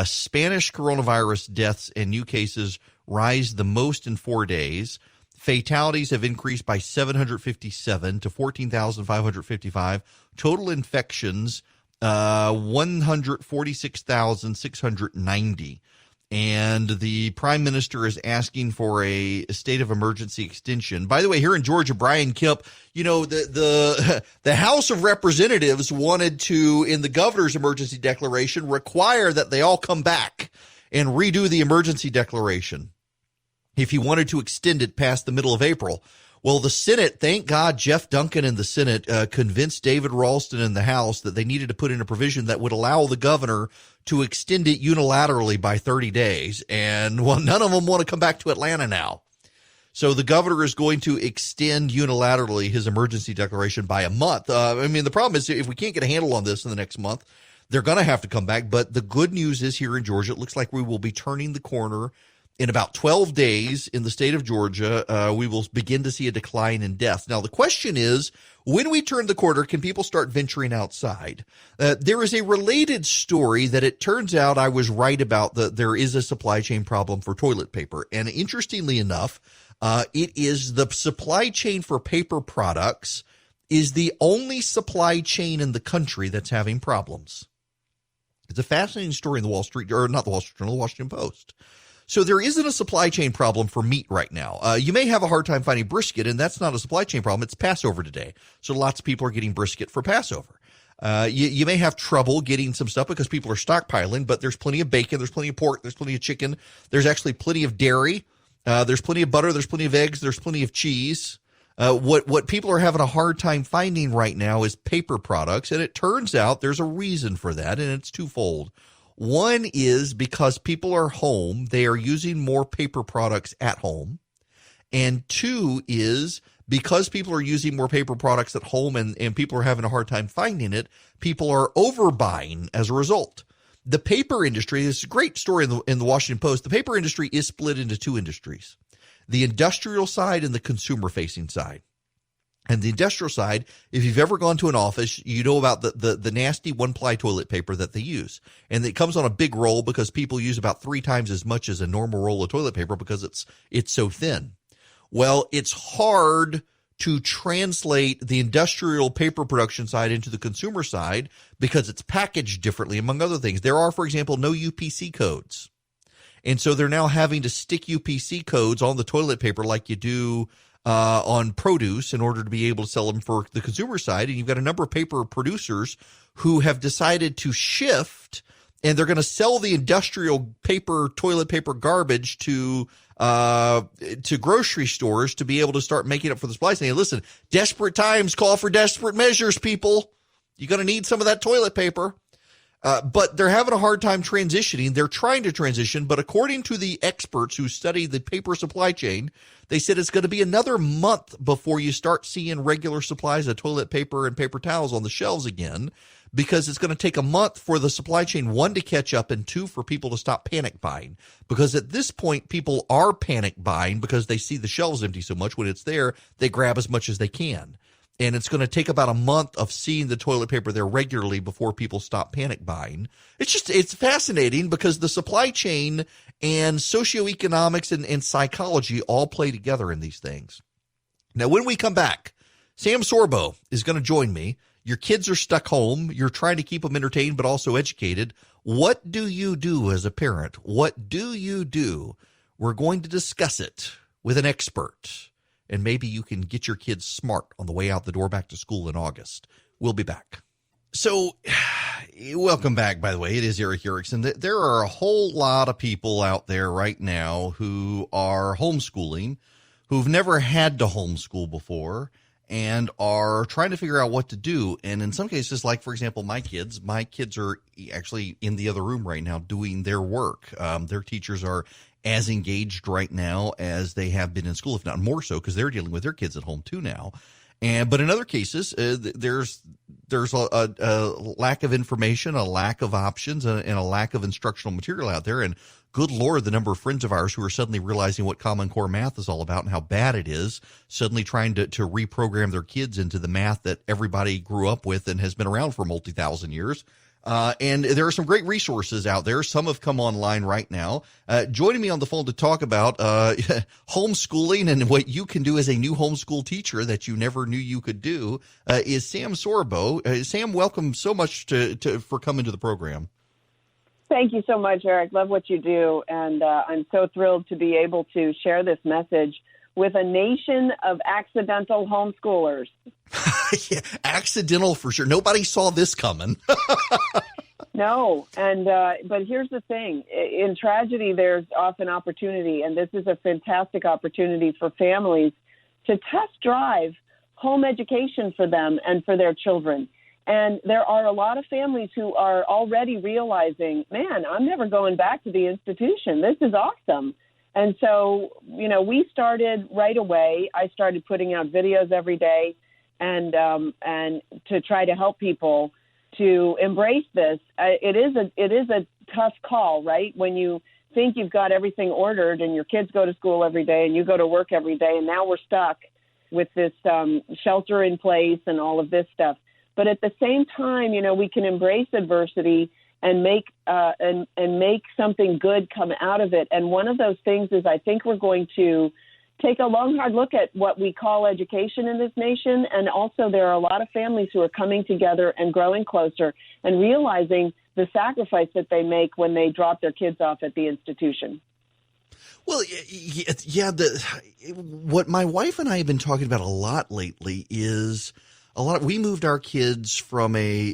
Spanish coronavirus deaths and new cases rise the most in 4 days. Fatalities have increased by 757 to 14,555. Total infections 146,690. And the prime minister is asking for a state of emergency extension. By the way, here in Georgia, Brian Kemp, the House of Representatives wanted to, in the governor's emergency declaration, require that they all come back and redo the emergency declaration if he wanted to extend it past the middle of April. Well, the Senate, thank God Jeff Duncan in the Senate convinced David Ralston in the House that they needed to put in a provision that would allow the governor to extend it unilaterally by 30 days. And, well, none of them want to come back to Atlanta now. So the governor is going to extend unilaterally his emergency declaration by a month. The problem is if we can't get a handle on this in the next month, they're going to have to come back. But the good news is here in Georgia, it looks like we will be turning the corner. In about 12 days in the state of Georgia, we will begin to see a decline in deaths. Now, the question is, when we turn the corner, can people start venturing outside? There is a related story that it turns out I was right about that there is a supply chain problem for toilet paper. And interestingly enough, it is the supply chain for paper products is the only supply chain in the country that's having problems. It's a fascinating story in the Washington Post. So there isn't a supply chain problem for meat right now. You may have a hard time finding brisket, and that's not a supply chain problem. It's Passover today. So lots of people are getting brisket for Passover. You may have trouble getting some stuff because people are stockpiling, but there's plenty of bacon, there's plenty of pork, there's plenty of chicken, there's actually plenty of dairy, there's plenty of butter, there's plenty of eggs, there's plenty of cheese. What people are having a hard time finding right now is paper products, and it turns out there's a reason for that, and it's twofold. One is because people are home, they are using more paper products at home. And two is because people are using more paper products at home and people are having a hard time finding it, people are overbuying as a result. The paper industry, this is a great story in the Washington Post. The paper industry is split into two industries, the industrial side and the consumer-facing side. And the industrial side, if you've ever gone to an office, you know about the nasty one-ply toilet paper that they use. And it comes on a big roll because people use about 3 times as much as a normal roll of toilet paper because it's so thin. Well, it's hard to translate the industrial paper production side into the consumer side because it's packaged differently, among other things. There are, for example, no UPC codes. And so they're now having to stick UPC codes on the toilet paper like you do on produce in order to be able to sell them for the consumer side. And you've got a number of paper producers who have decided to shift, and they're going to sell the industrial paper, toilet paper garbage to grocery stores to be able to start making up for the supply chain. Listen, desperate times call for desperate measures, people. You're going to need some of that toilet paper. But they're having a hard time transitioning. They're trying to transition, but according to the experts who study the paper supply chain, they said it's going to be another month before you start seeing regular supplies of toilet paper and paper towels on the shelves again, because it's going to take a month for the supply chain, 1, to catch up, and 2, for people to stop panic buying. Because at this point, people are panic buying because they see the shelves empty so much. When it's there, they grab as much as they can. And it's going to take about a month of seeing the toilet paper there regularly before people stop panic buying. It's fascinating because the supply chain and socioeconomics and psychology all play together in these things. Now, when we come back, Sam Sorbo is going to join me. Your kids are stuck home. You're trying to keep them entertained but also educated. What do you do as a parent? What do you do? We're going to discuss it with an expert. And maybe you can get your kids smart on the way out the door back to school in August. We'll be back. So, welcome back, by the way. It is Eric Erickson. There are a whole lot of people out there right now who are homeschooling, who've never had to homeschool before, and are trying to figure out what to do. And in some cases, like, for example, my kids are actually in the other room right now doing their work. Their teachers are as engaged right now as they have been in school, if not more so, because they're dealing with their kids at home too now. But in other cases, there's a lack of information, a lack of options, and a lack of instructional material out there. And good Lord, the number of friends of ours who are suddenly realizing what Common Core math is all about and how bad it is, suddenly trying to reprogram their kids into the math that everybody grew up with and has been around for multi-thousand years. And there are some great resources out there. Some have come online right now. Joining me on the phone to talk about homeschooling and what you can do as a new homeschool teacher that you never knew you could do is Sam Sorbo. Sam, welcome so much for coming to the program. Thank you so much, Eric. Love what you do. And I'm so thrilled to be able to share this message with a nation of accidental homeschoolers. Yeah, accidental for sure. Nobody saw this coming. No, and but here's the thing. In tragedy, there's often opportunity, and this is a fantastic opportunity for families to test drive home education for them and for their children. And there are a lot of families who are already realizing, man, I'm never going back to the institution. This is awesome. And so, we started right away. I started putting out videos every day and to try to help people to embrace this. It is a tough call, right? When you think you've got everything ordered and your kids go to school every day and you go to work every day, and now we're stuck with this shelter in place and all of this stuff. But at the same time, we can embrace adversity and make something good come out of it. And one of those things is I think we're going to take a long, hard look at what we call education in this nation. And also there are a lot of families who are coming together and growing closer and realizing the sacrifice that they make when they drop their kids off at the institution. Well, yeah. What my wife and I have been talking about a lot lately is we moved our kids from a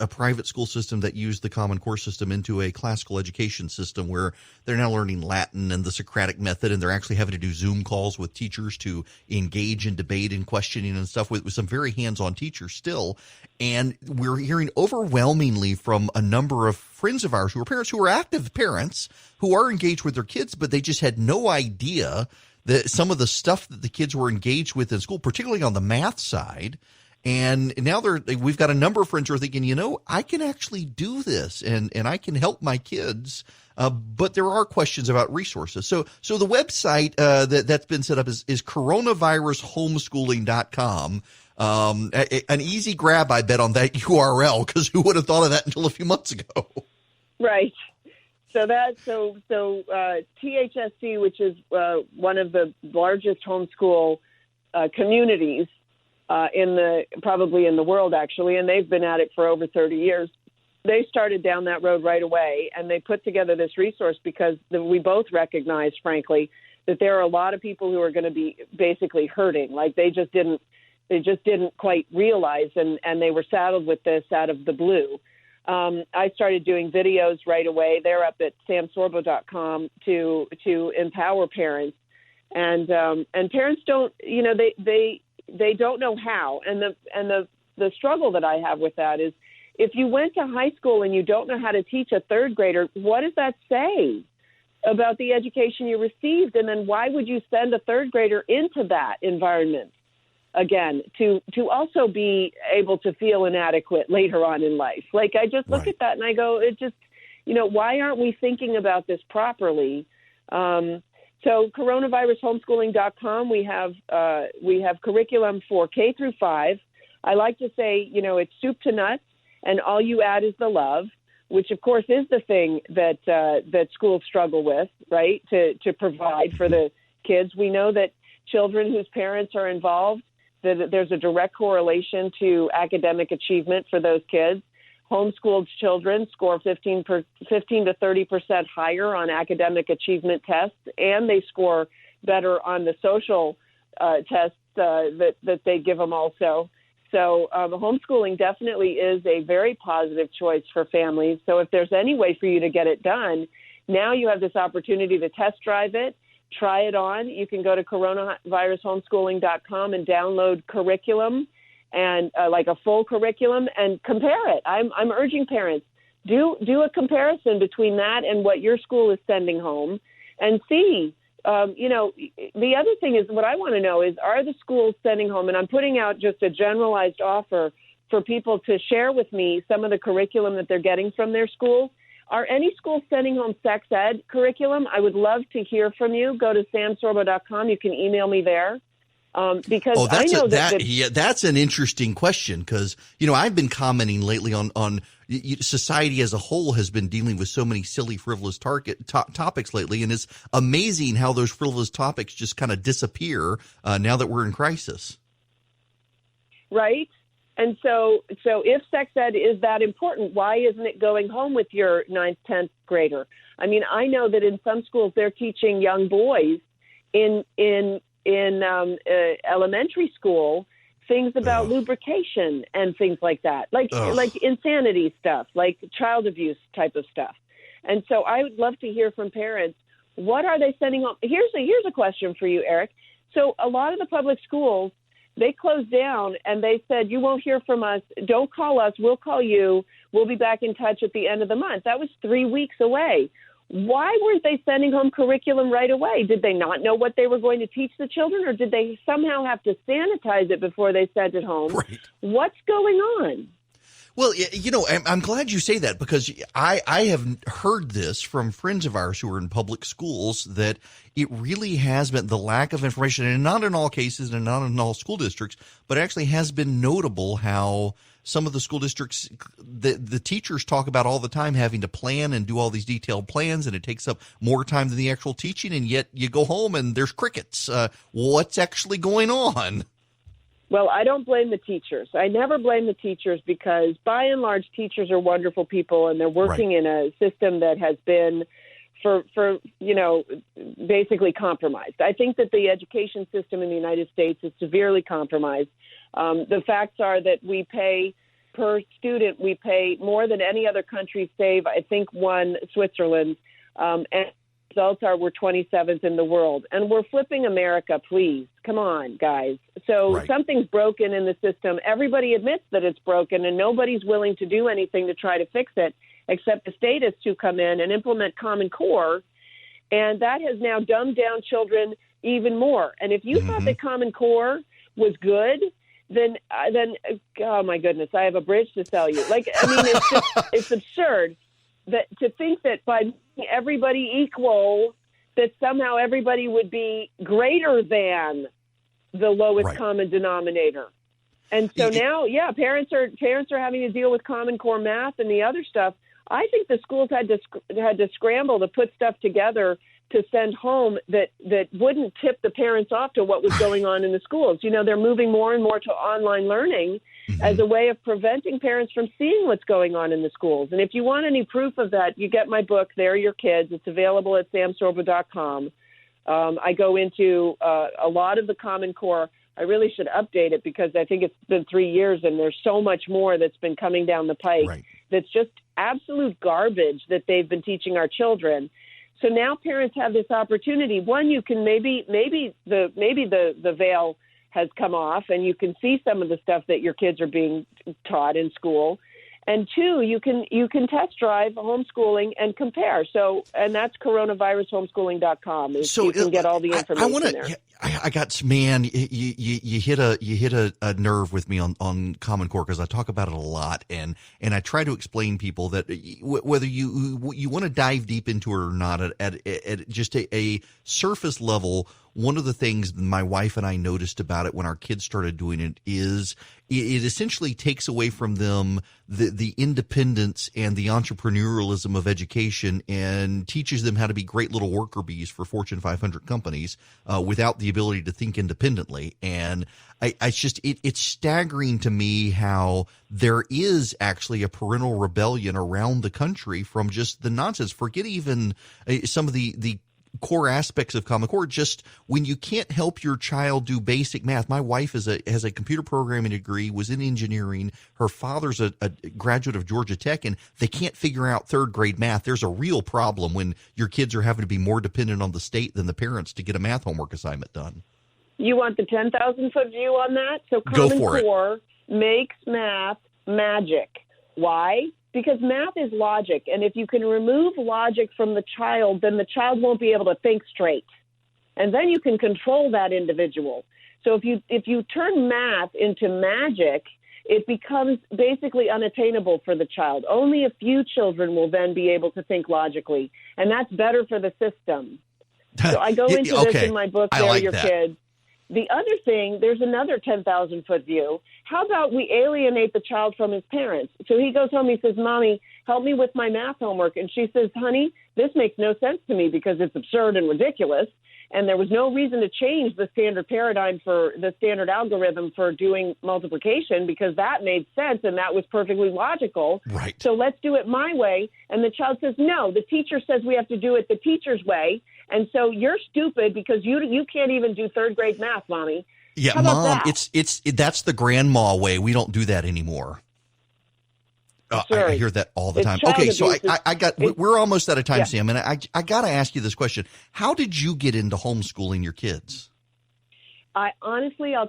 private school system that used the Common Core system into a classical education system where they're now learning Latin and the Socratic method, and they're actually having to do Zoom calls with teachers to engage in debate and questioning and stuff with some very hands-on teachers still. And we're hearing overwhelmingly from a number of friends of ours who are parents, who are active parents, who are engaged with their kids, but they just had no idea some of the stuff that the kids were engaged with in school, particularly on the math side. And now we've got a number of friends who are thinking, I can actually do this and I can help my kids. But there are questions about resources. So the website that's been set up is coronavirushomeschooling.com. An easy grab, I bet, on that URL, because who would have thought of that until a few months ago? Right. So THSC, which is one of the largest homeschool communities probably in the world, actually, and they've been at it for over 30 years. They started down that road right away, and they put together this resource because we both recognize, frankly, that there are a lot of people who are going to be basically hurting. Like they just didn't quite realize, and they were saddled with this out of the blue. I started doing videos right away. They're up at samsorbo.com to empower parents, and parents don't, they don't know how. And the struggle that I have with that is, if you went to high school and you don't know how to teach a third grader, what does that say about the education you received? And then why would you send a third grader into that environment again to also be able to feel inadequate later on in life? Like, I just look at that and I go, it just, why aren't we thinking about this properly? So coronavirushomeschooling.com, we have curriculum for K through 5. I like to say, it's soup to nuts, and all you add is the love, which of course is the thing that schools struggle with, right? To provide for the kids. We know that children whose parents are involved, that there's a direct correlation to academic achievement for those kids. Homeschooled children score 15 to 30% higher on academic achievement tests, and they score better on the social tests that they give them also. So homeschooling definitely is a very positive choice for families. So if there's any way for you to get it done, now you have this opportunity to test drive it, try it on. You can go to coronavirushomeschooling.com and download curriculum, and like a full curriculum, and compare it. I'm urging parents, do a comparison between that and what your school is sending home, and see. The other thing is, what I want to know is, are the schools sending home, and I'm putting out just a generalized offer for people to share with me some of the curriculum that they're getting from their schools. Are any schools sending home sex ed curriculum? I would love to hear from you. Go to samsorbo.com. You can email me there. Because I know that's an interesting question, because I've been commenting lately on society as a whole has been dealing with so many silly, frivolous topics lately, and it's amazing how those frivolous topics just kind of disappear now that we're in crisis. Right. And so if sex ed is that important, why isn't it going home with your 9th, 10th grader? I mean, I know that in some schools they're teaching young boys in elementary school things about lubrication and things like that, like insanity stuff, like child abuse type of stuff. And so I would love to hear from parents. What are they sending home? Here's a question for you, Eric. So a lot of the public schools, they closed down and they said, you won't hear from us. Don't call us. We'll call you. We'll be back in touch at the end of the month. That was 3 weeks away. Why weren't they sending home curriculum right away? Did they not know what they were going to teach the children, or did they somehow have to sanitize it before they sent it home? Right. What's going on? Well, I'm glad you say that, because I have heard this from friends of ours who are in public schools, that it really has been the lack of information, and not in all cases and not in all school districts, but it actually has been notable how some of the school districts, the teachers talk about all the time having to plan and do all these detailed plans, and it takes up more time than the actual teaching, and yet you go home and there's crickets. What's actually going on? Well, I don't blame the teachers. I never blame the teachers, because by and large, teachers are wonderful people, and they're working in a system that has been for basically compromised. I think that the education system in the United States is severely compromised. The facts are that we pay per student, we pay more than any other country, save, I think, one, Switzerland. And results are we're 27th in the world. And we're flipping America, please. Come on, guys. So something's broken in the system. Everybody admits that it's broken, and nobody's willing to do anything to try to fix it, except the statists who come in and implement Common Core. And that has now dumbed down children even more. And if you thought that Common Core was good, then oh my goodness, I have a bridge to sell you. Like, I mean, it's absurd that to think that by making everybody equal, that somehow everybody would be greater than the lowest common denominator. And so now, parents are having to deal with Common Core math and the other stuff. I think the schools had to scramble to put stuff together to send home that wouldn't tip the parents off to what was going on in the schools. You know, they're moving more and more to online learning as a way of preventing parents from seeing what's going on in the schools. And if you want any proof of that, you get my book, They're Your Kids. It's available at samsorbo.com. I go into a lot of the Common Core. I really should update it because I think it's been 3 years and there's so much more that's been coming down the pike that's just absolute garbage that they've been teaching our children. So now parents have this opportunity. One, you can maybe the veil has come off and you can see some of the stuff that your kids are being taught in school. And two, you can test drive homeschooling and compare. So, and that's coronavirushomeschooling.com. So you can get all the information there. I got, man, you hit a nerve with me on Common Core because I talk about it a lot, and I try to explain people that whether you want to dive deep into it or not at just a surface level. One of the things my wife and I noticed about it when our kids started doing it is it essentially takes away from them the independence and the entrepreneurialism of education and teaches them how to be great little worker bees for Fortune 500 companies without the ability to think independently. And it's staggering to me how there is actually a parental rebellion around the country from just the nonsense. Forget even some of the core aspects of Common Core. Just when you can't help your child do basic math. My wife has a computer programming degree, was in engineering. Her father's a graduate of Georgia Tech, and they can't figure out third grade math. There's a real problem when your kids are having to be more dependent on the state than the parents to get a math homework assignment done. You want the 10,000-foot view on that? So Common Core makes math magic. Why? Because math is logic, and if you can remove logic from the child, then the child won't be able to think straight. And then you can control that individual. So if you turn math into magic, it becomes basically unattainable for the child. Only a few children will then be able to think logically, and that's better for the system. So I go into this in my book, They're Your Kids. The other thing, there's another 10,000-foot view. How about we alienate the child from his parents? So he goes home, he says, Mommy, help me with my math homework. And she says, honey, this makes no sense to me because it's absurd and ridiculous. And there was no reason to change the standard paradigm for the standard algorithm for doing multiplication because that made sense and that was perfectly logical. Right. So let's do it my way. And the child says, no, the teacher says we have to do it the teacher's way. And so you're stupid because you can't even do third grade math, Mommy. Yeah, Mom, that's the grandma way. We don't do that anymore. I hear that all the time. Okay, so we're almost out of time, Sam, and I got to ask you this question. How did you get into homeschooling your kids? I'll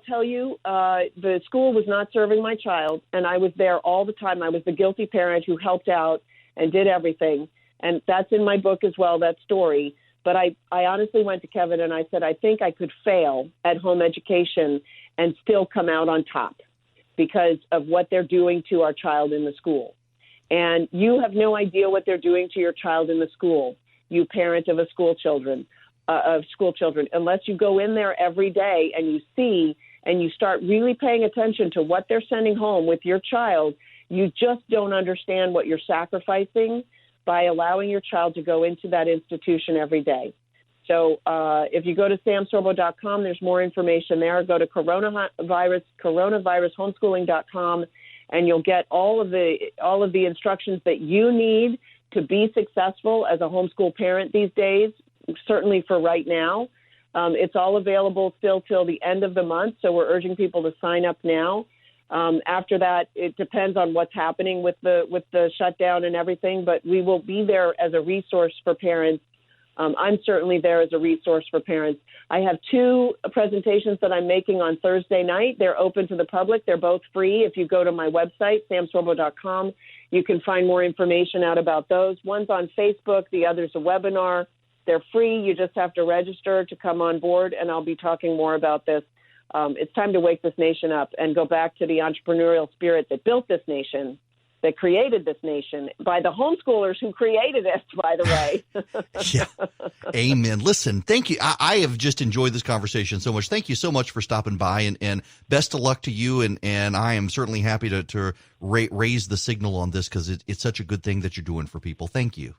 tell you, the school was not serving my child, and I was there all the time. I was the guilty parent who helped out and did everything, and that's in my book as well, that story. But I honestly went to Kevin and I said, I think I could fail at home education and still come out on top because of what they're doing to our child in the school. And you have no idea what they're doing to your child in the school, you parent of school children, unless you go in there every day and you see and you start really paying attention to what they're sending home with your child. You just don't understand what you're sacrificing by allowing your child to go into that institution every day. So if you go to samsorbo.com, there's more information there. Go to coronavirushomeschooling.com, and you'll get all of the instructions that you need to be successful as a homeschool parent these days, certainly for right now. It's all available still till the end of the month, so we're urging people to sign up now. After that, it depends on what's happening with the shutdown and everything, but we will be there as a resource for parents. I'm certainly there as a resource for parents. I have 2 presentations that I'm making on Thursday night. They're open to the public. They're both free. If you go to my website, samsorbo.com, you can find more information out about those. One's on Facebook. The other's a webinar. They're free. You just have to register to come on board, and I'll be talking more about this. It's time to wake this nation up and go back to the entrepreneurial spirit that built this nation, that created this nation, by the homeschoolers who created it, by the way. Yeah. Amen. Listen, thank you. I have just enjoyed this conversation so much. Thank you so much for stopping by, and best of luck to you. And I am certainly happy to raise the signal on this, because it's such a good thing that you're doing for people. Thank you.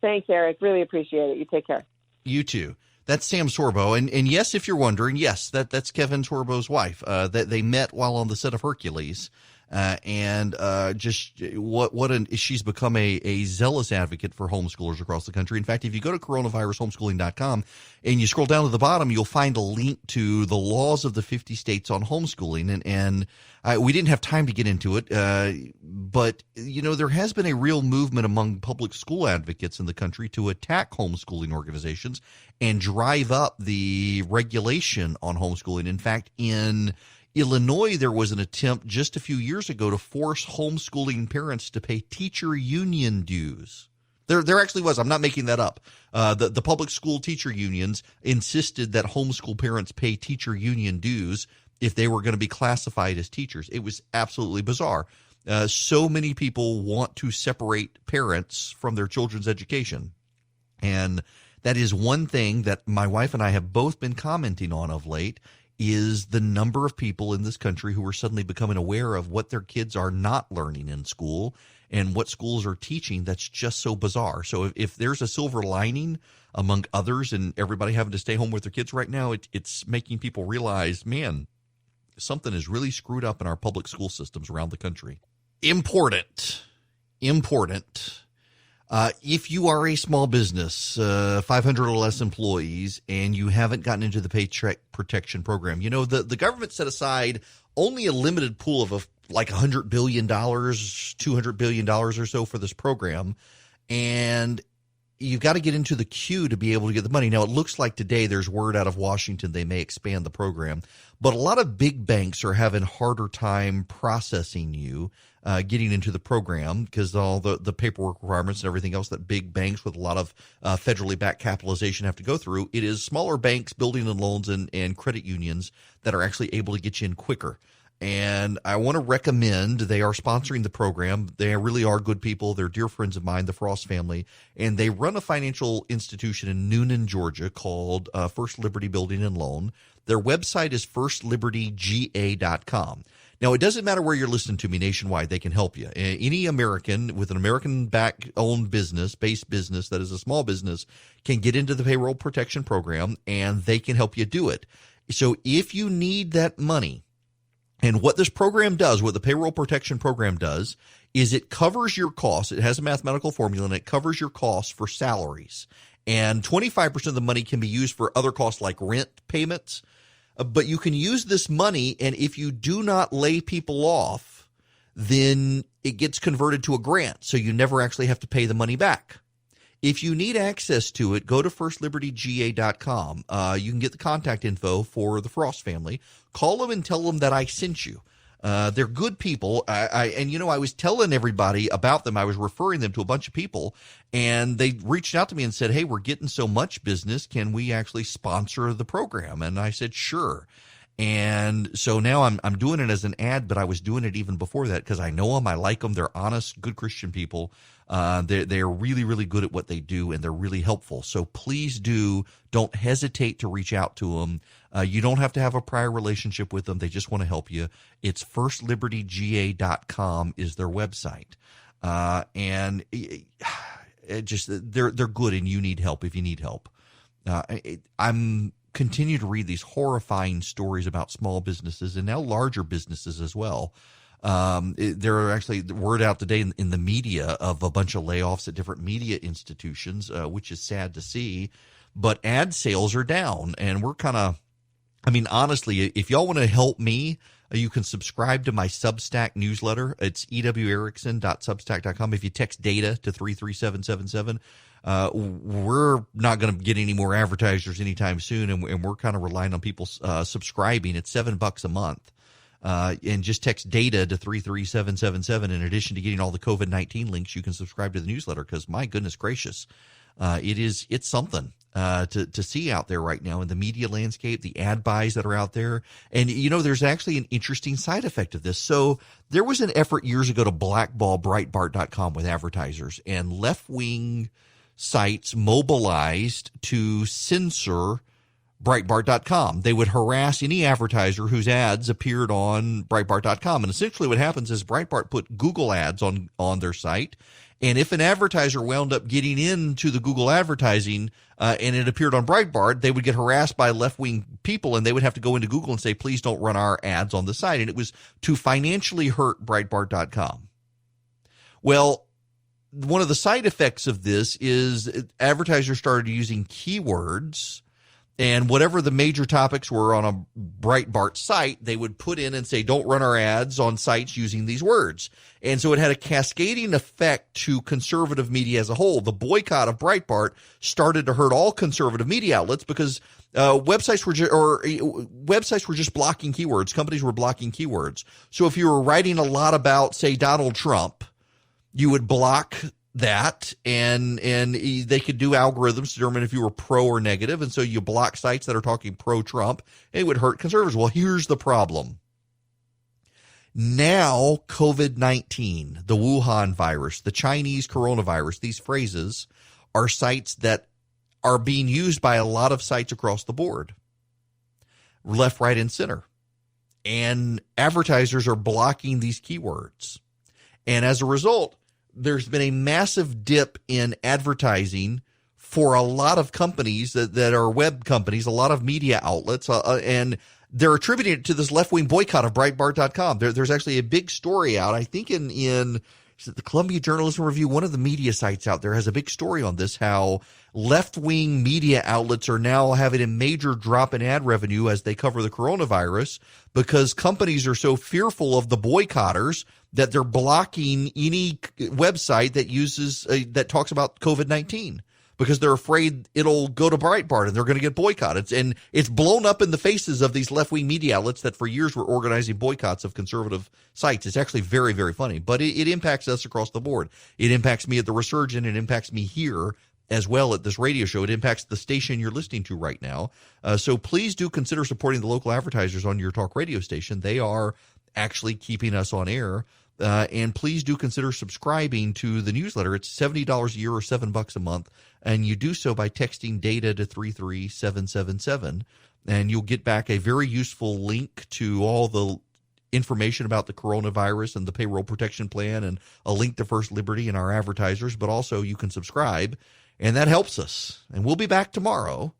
Thanks, Eric. Really appreciate it. You take care. You too. That's Sam Sorbo. And yes, if you're wondering, yes, that's Kevin Sorbo's wife. That they met while on the set of Hercules. She's become a zealous advocate for homeschoolers across the country. In fact, if you go to coronavirushomeschooling.com and you scroll down to the bottom, you'll find a link to the laws of the 50 states on homeschooling. And we didn't have time to get into it, but there has been a real movement among public school advocates in the country to attack homeschooling organizations and drive up the regulation on homeschooling. In fact, in Illinois, there was an attempt just a few years ago to force homeschooling parents to pay teacher union dues. There actually was. I'm not making that up. The public school teacher unions insisted that homeschool parents pay teacher union dues if they were going to be classified as teachers. It was absolutely bizarre. So many people want to separate parents from their children's education. And that is one thing that my wife and I have both been commenting on of late, is the number of people in this country who are suddenly becoming aware of what their kids are not learning in school and what schools are teaching. That's just so bizarre. So if there's a silver lining among others and everybody having to stay home with their kids right now, it's making people realize, man, something is really screwed up in our public school systems around the country. Important. If you are a small business, 500 or less employees, and you haven't gotten into the Paycheck Protection Program, the government set aside only a limited pool of like $100 billion, $200 billion or so for this program. And you've got to get into the queue to be able to get the money. Now, it looks like today there's word out of Washington they may expand the program, but a lot of big banks are having harder time processing you getting into the program because all the paperwork requirements and everything else that big banks with a lot of federally backed capitalization have to go through. It is smaller banks, building and loans, and credit unions that are actually able to get you in quicker. And I want to recommend, they are sponsoring the program. They really are good people. They're dear friends of mine, the Frost family, and they run a financial institution in Noonan, Georgia called First Liberty Building and Loan. Their website is firstlibertyga.com. Now, it doesn't matter where you're listening to me nationwide. They can help you. Any American with an American-owned based business that is a small business can get into the payroll protection program, and they can help you do it. So if you need that money, and what this program does, what the payroll protection program does, is it covers your costs. It has a mathematical formula, and it covers your costs for salaries. And 25% of the money can be used for other costs like rent payments. But you can use this money, and if you do not lay people off, then it gets converted to a grant, so you never actually have to pay the money back. If you need access to it, go to firstlibertyga.com. You can get the contact info for the Frost family. Call them and tell them that I sent you. They're good people. I was telling everybody about them. I was referring them to a bunch of people, and they reached out to me and said, hey, we're getting so much business. Can we actually sponsor the program? And I said, sure. And so now I'm doing it as an ad, but I was doing it even before that because I know them. I like them. They're honest, good Christian people. They're really, really good at what they do, and they're really helpful. So please don't hesitate to reach out to them. You don't have to have a prior relationship with them. They just want to help you. It's firstlibertyga.com is their website. And they're good, and you need help if you need help. I'm continue to read these horrifying stories about small businesses and now larger businesses as well. There are actually word out today in the media of a bunch of layoffs at different media institutions, which is sad to see. But ad sales are down, and we're honestly, if y'all want to help me, you can subscribe to my Substack newsletter. It's ewerickson.substack.com. If you text data to 33777, we're not going to get any more advertisers anytime soon, and we're kind of relying on people subscribing. It's $7 a month. And just text data to 33777. In addition to getting all the COVID-19 links, you can subscribe to the newsletter because, my goodness gracious, It's something to see out there right now in the media landscape, the ad buys that are out there. And, there's actually an interesting side effect of this. So there was an effort years ago to blackball Breitbart.com with advertisers, and left-wing sites mobilized to censor Breitbart.com. They would harass any advertiser whose ads appeared on Breitbart.com. And essentially what happens is Breitbart put Google ads on their site. And if an advertiser wound up getting into the Google advertising and it appeared on Breitbart, they would get harassed by left-wing people, and they would have to go into Google and say, please don't run our ads on the site. And it was to financially hurt Breitbart.com. Well, one of the side effects of this is advertisers started using keywords, and whatever the major topics were on a Breitbart site, they would put in and say, don't run our ads on sites using these words. And so it had a cascading effect to conservative media as a whole. The boycott of Breitbart started to hurt all conservative media outlets because websites were just blocking keywords. Companies were blocking keywords. So if you were writing a lot about, say, Donald Trump, you would block that, and they could do algorithms to determine if you were pro or negative, and so you block sites that are talking pro-Trump, and it would hurt conservatives. Well, here's the problem. Now, COVID-19, the Wuhan virus, the Chinese coronavirus, these phrases are sites that are being used by a lot of sites across the board, left, right, and center. And advertisers are blocking these keywords. And as a result, there's been a massive dip in advertising for a lot of companies that are web companies, a lot of media outlets, and they're attributing it to this left-wing boycott of Breitbart.com. There's actually a big story out, I think in the Columbia Journalism Review, one of the media sites out there has a big story on this, how left-wing media outlets are now having a major drop in ad revenue as they cover the coronavirus because companies are so fearful of the boycotters that they're blocking any website that uses that talks about COVID-19 because they're afraid it'll go to Breitbart and they're going to get boycotted. And it's blown up in the faces of these left-wing media outlets that for years were organizing boycotts of conservative sites. It's actually very, very funny, but it impacts us across the board. It impacts me at the Resurgent. It impacts me here as well at this radio show. It impacts the station you're listening to right now. So please do consider supporting the local advertisers on your talk radio station. They are actually keeping us on air. And please do consider subscribing to the newsletter. It's $70 a year or $7 a month. And you do so by texting DATA to 33777. And you'll get back a very useful link to all the information about the coronavirus and the payroll protection plan and a link to First Liberty and our advertisers. But also you can subscribe, and that helps us. And we'll be back tomorrow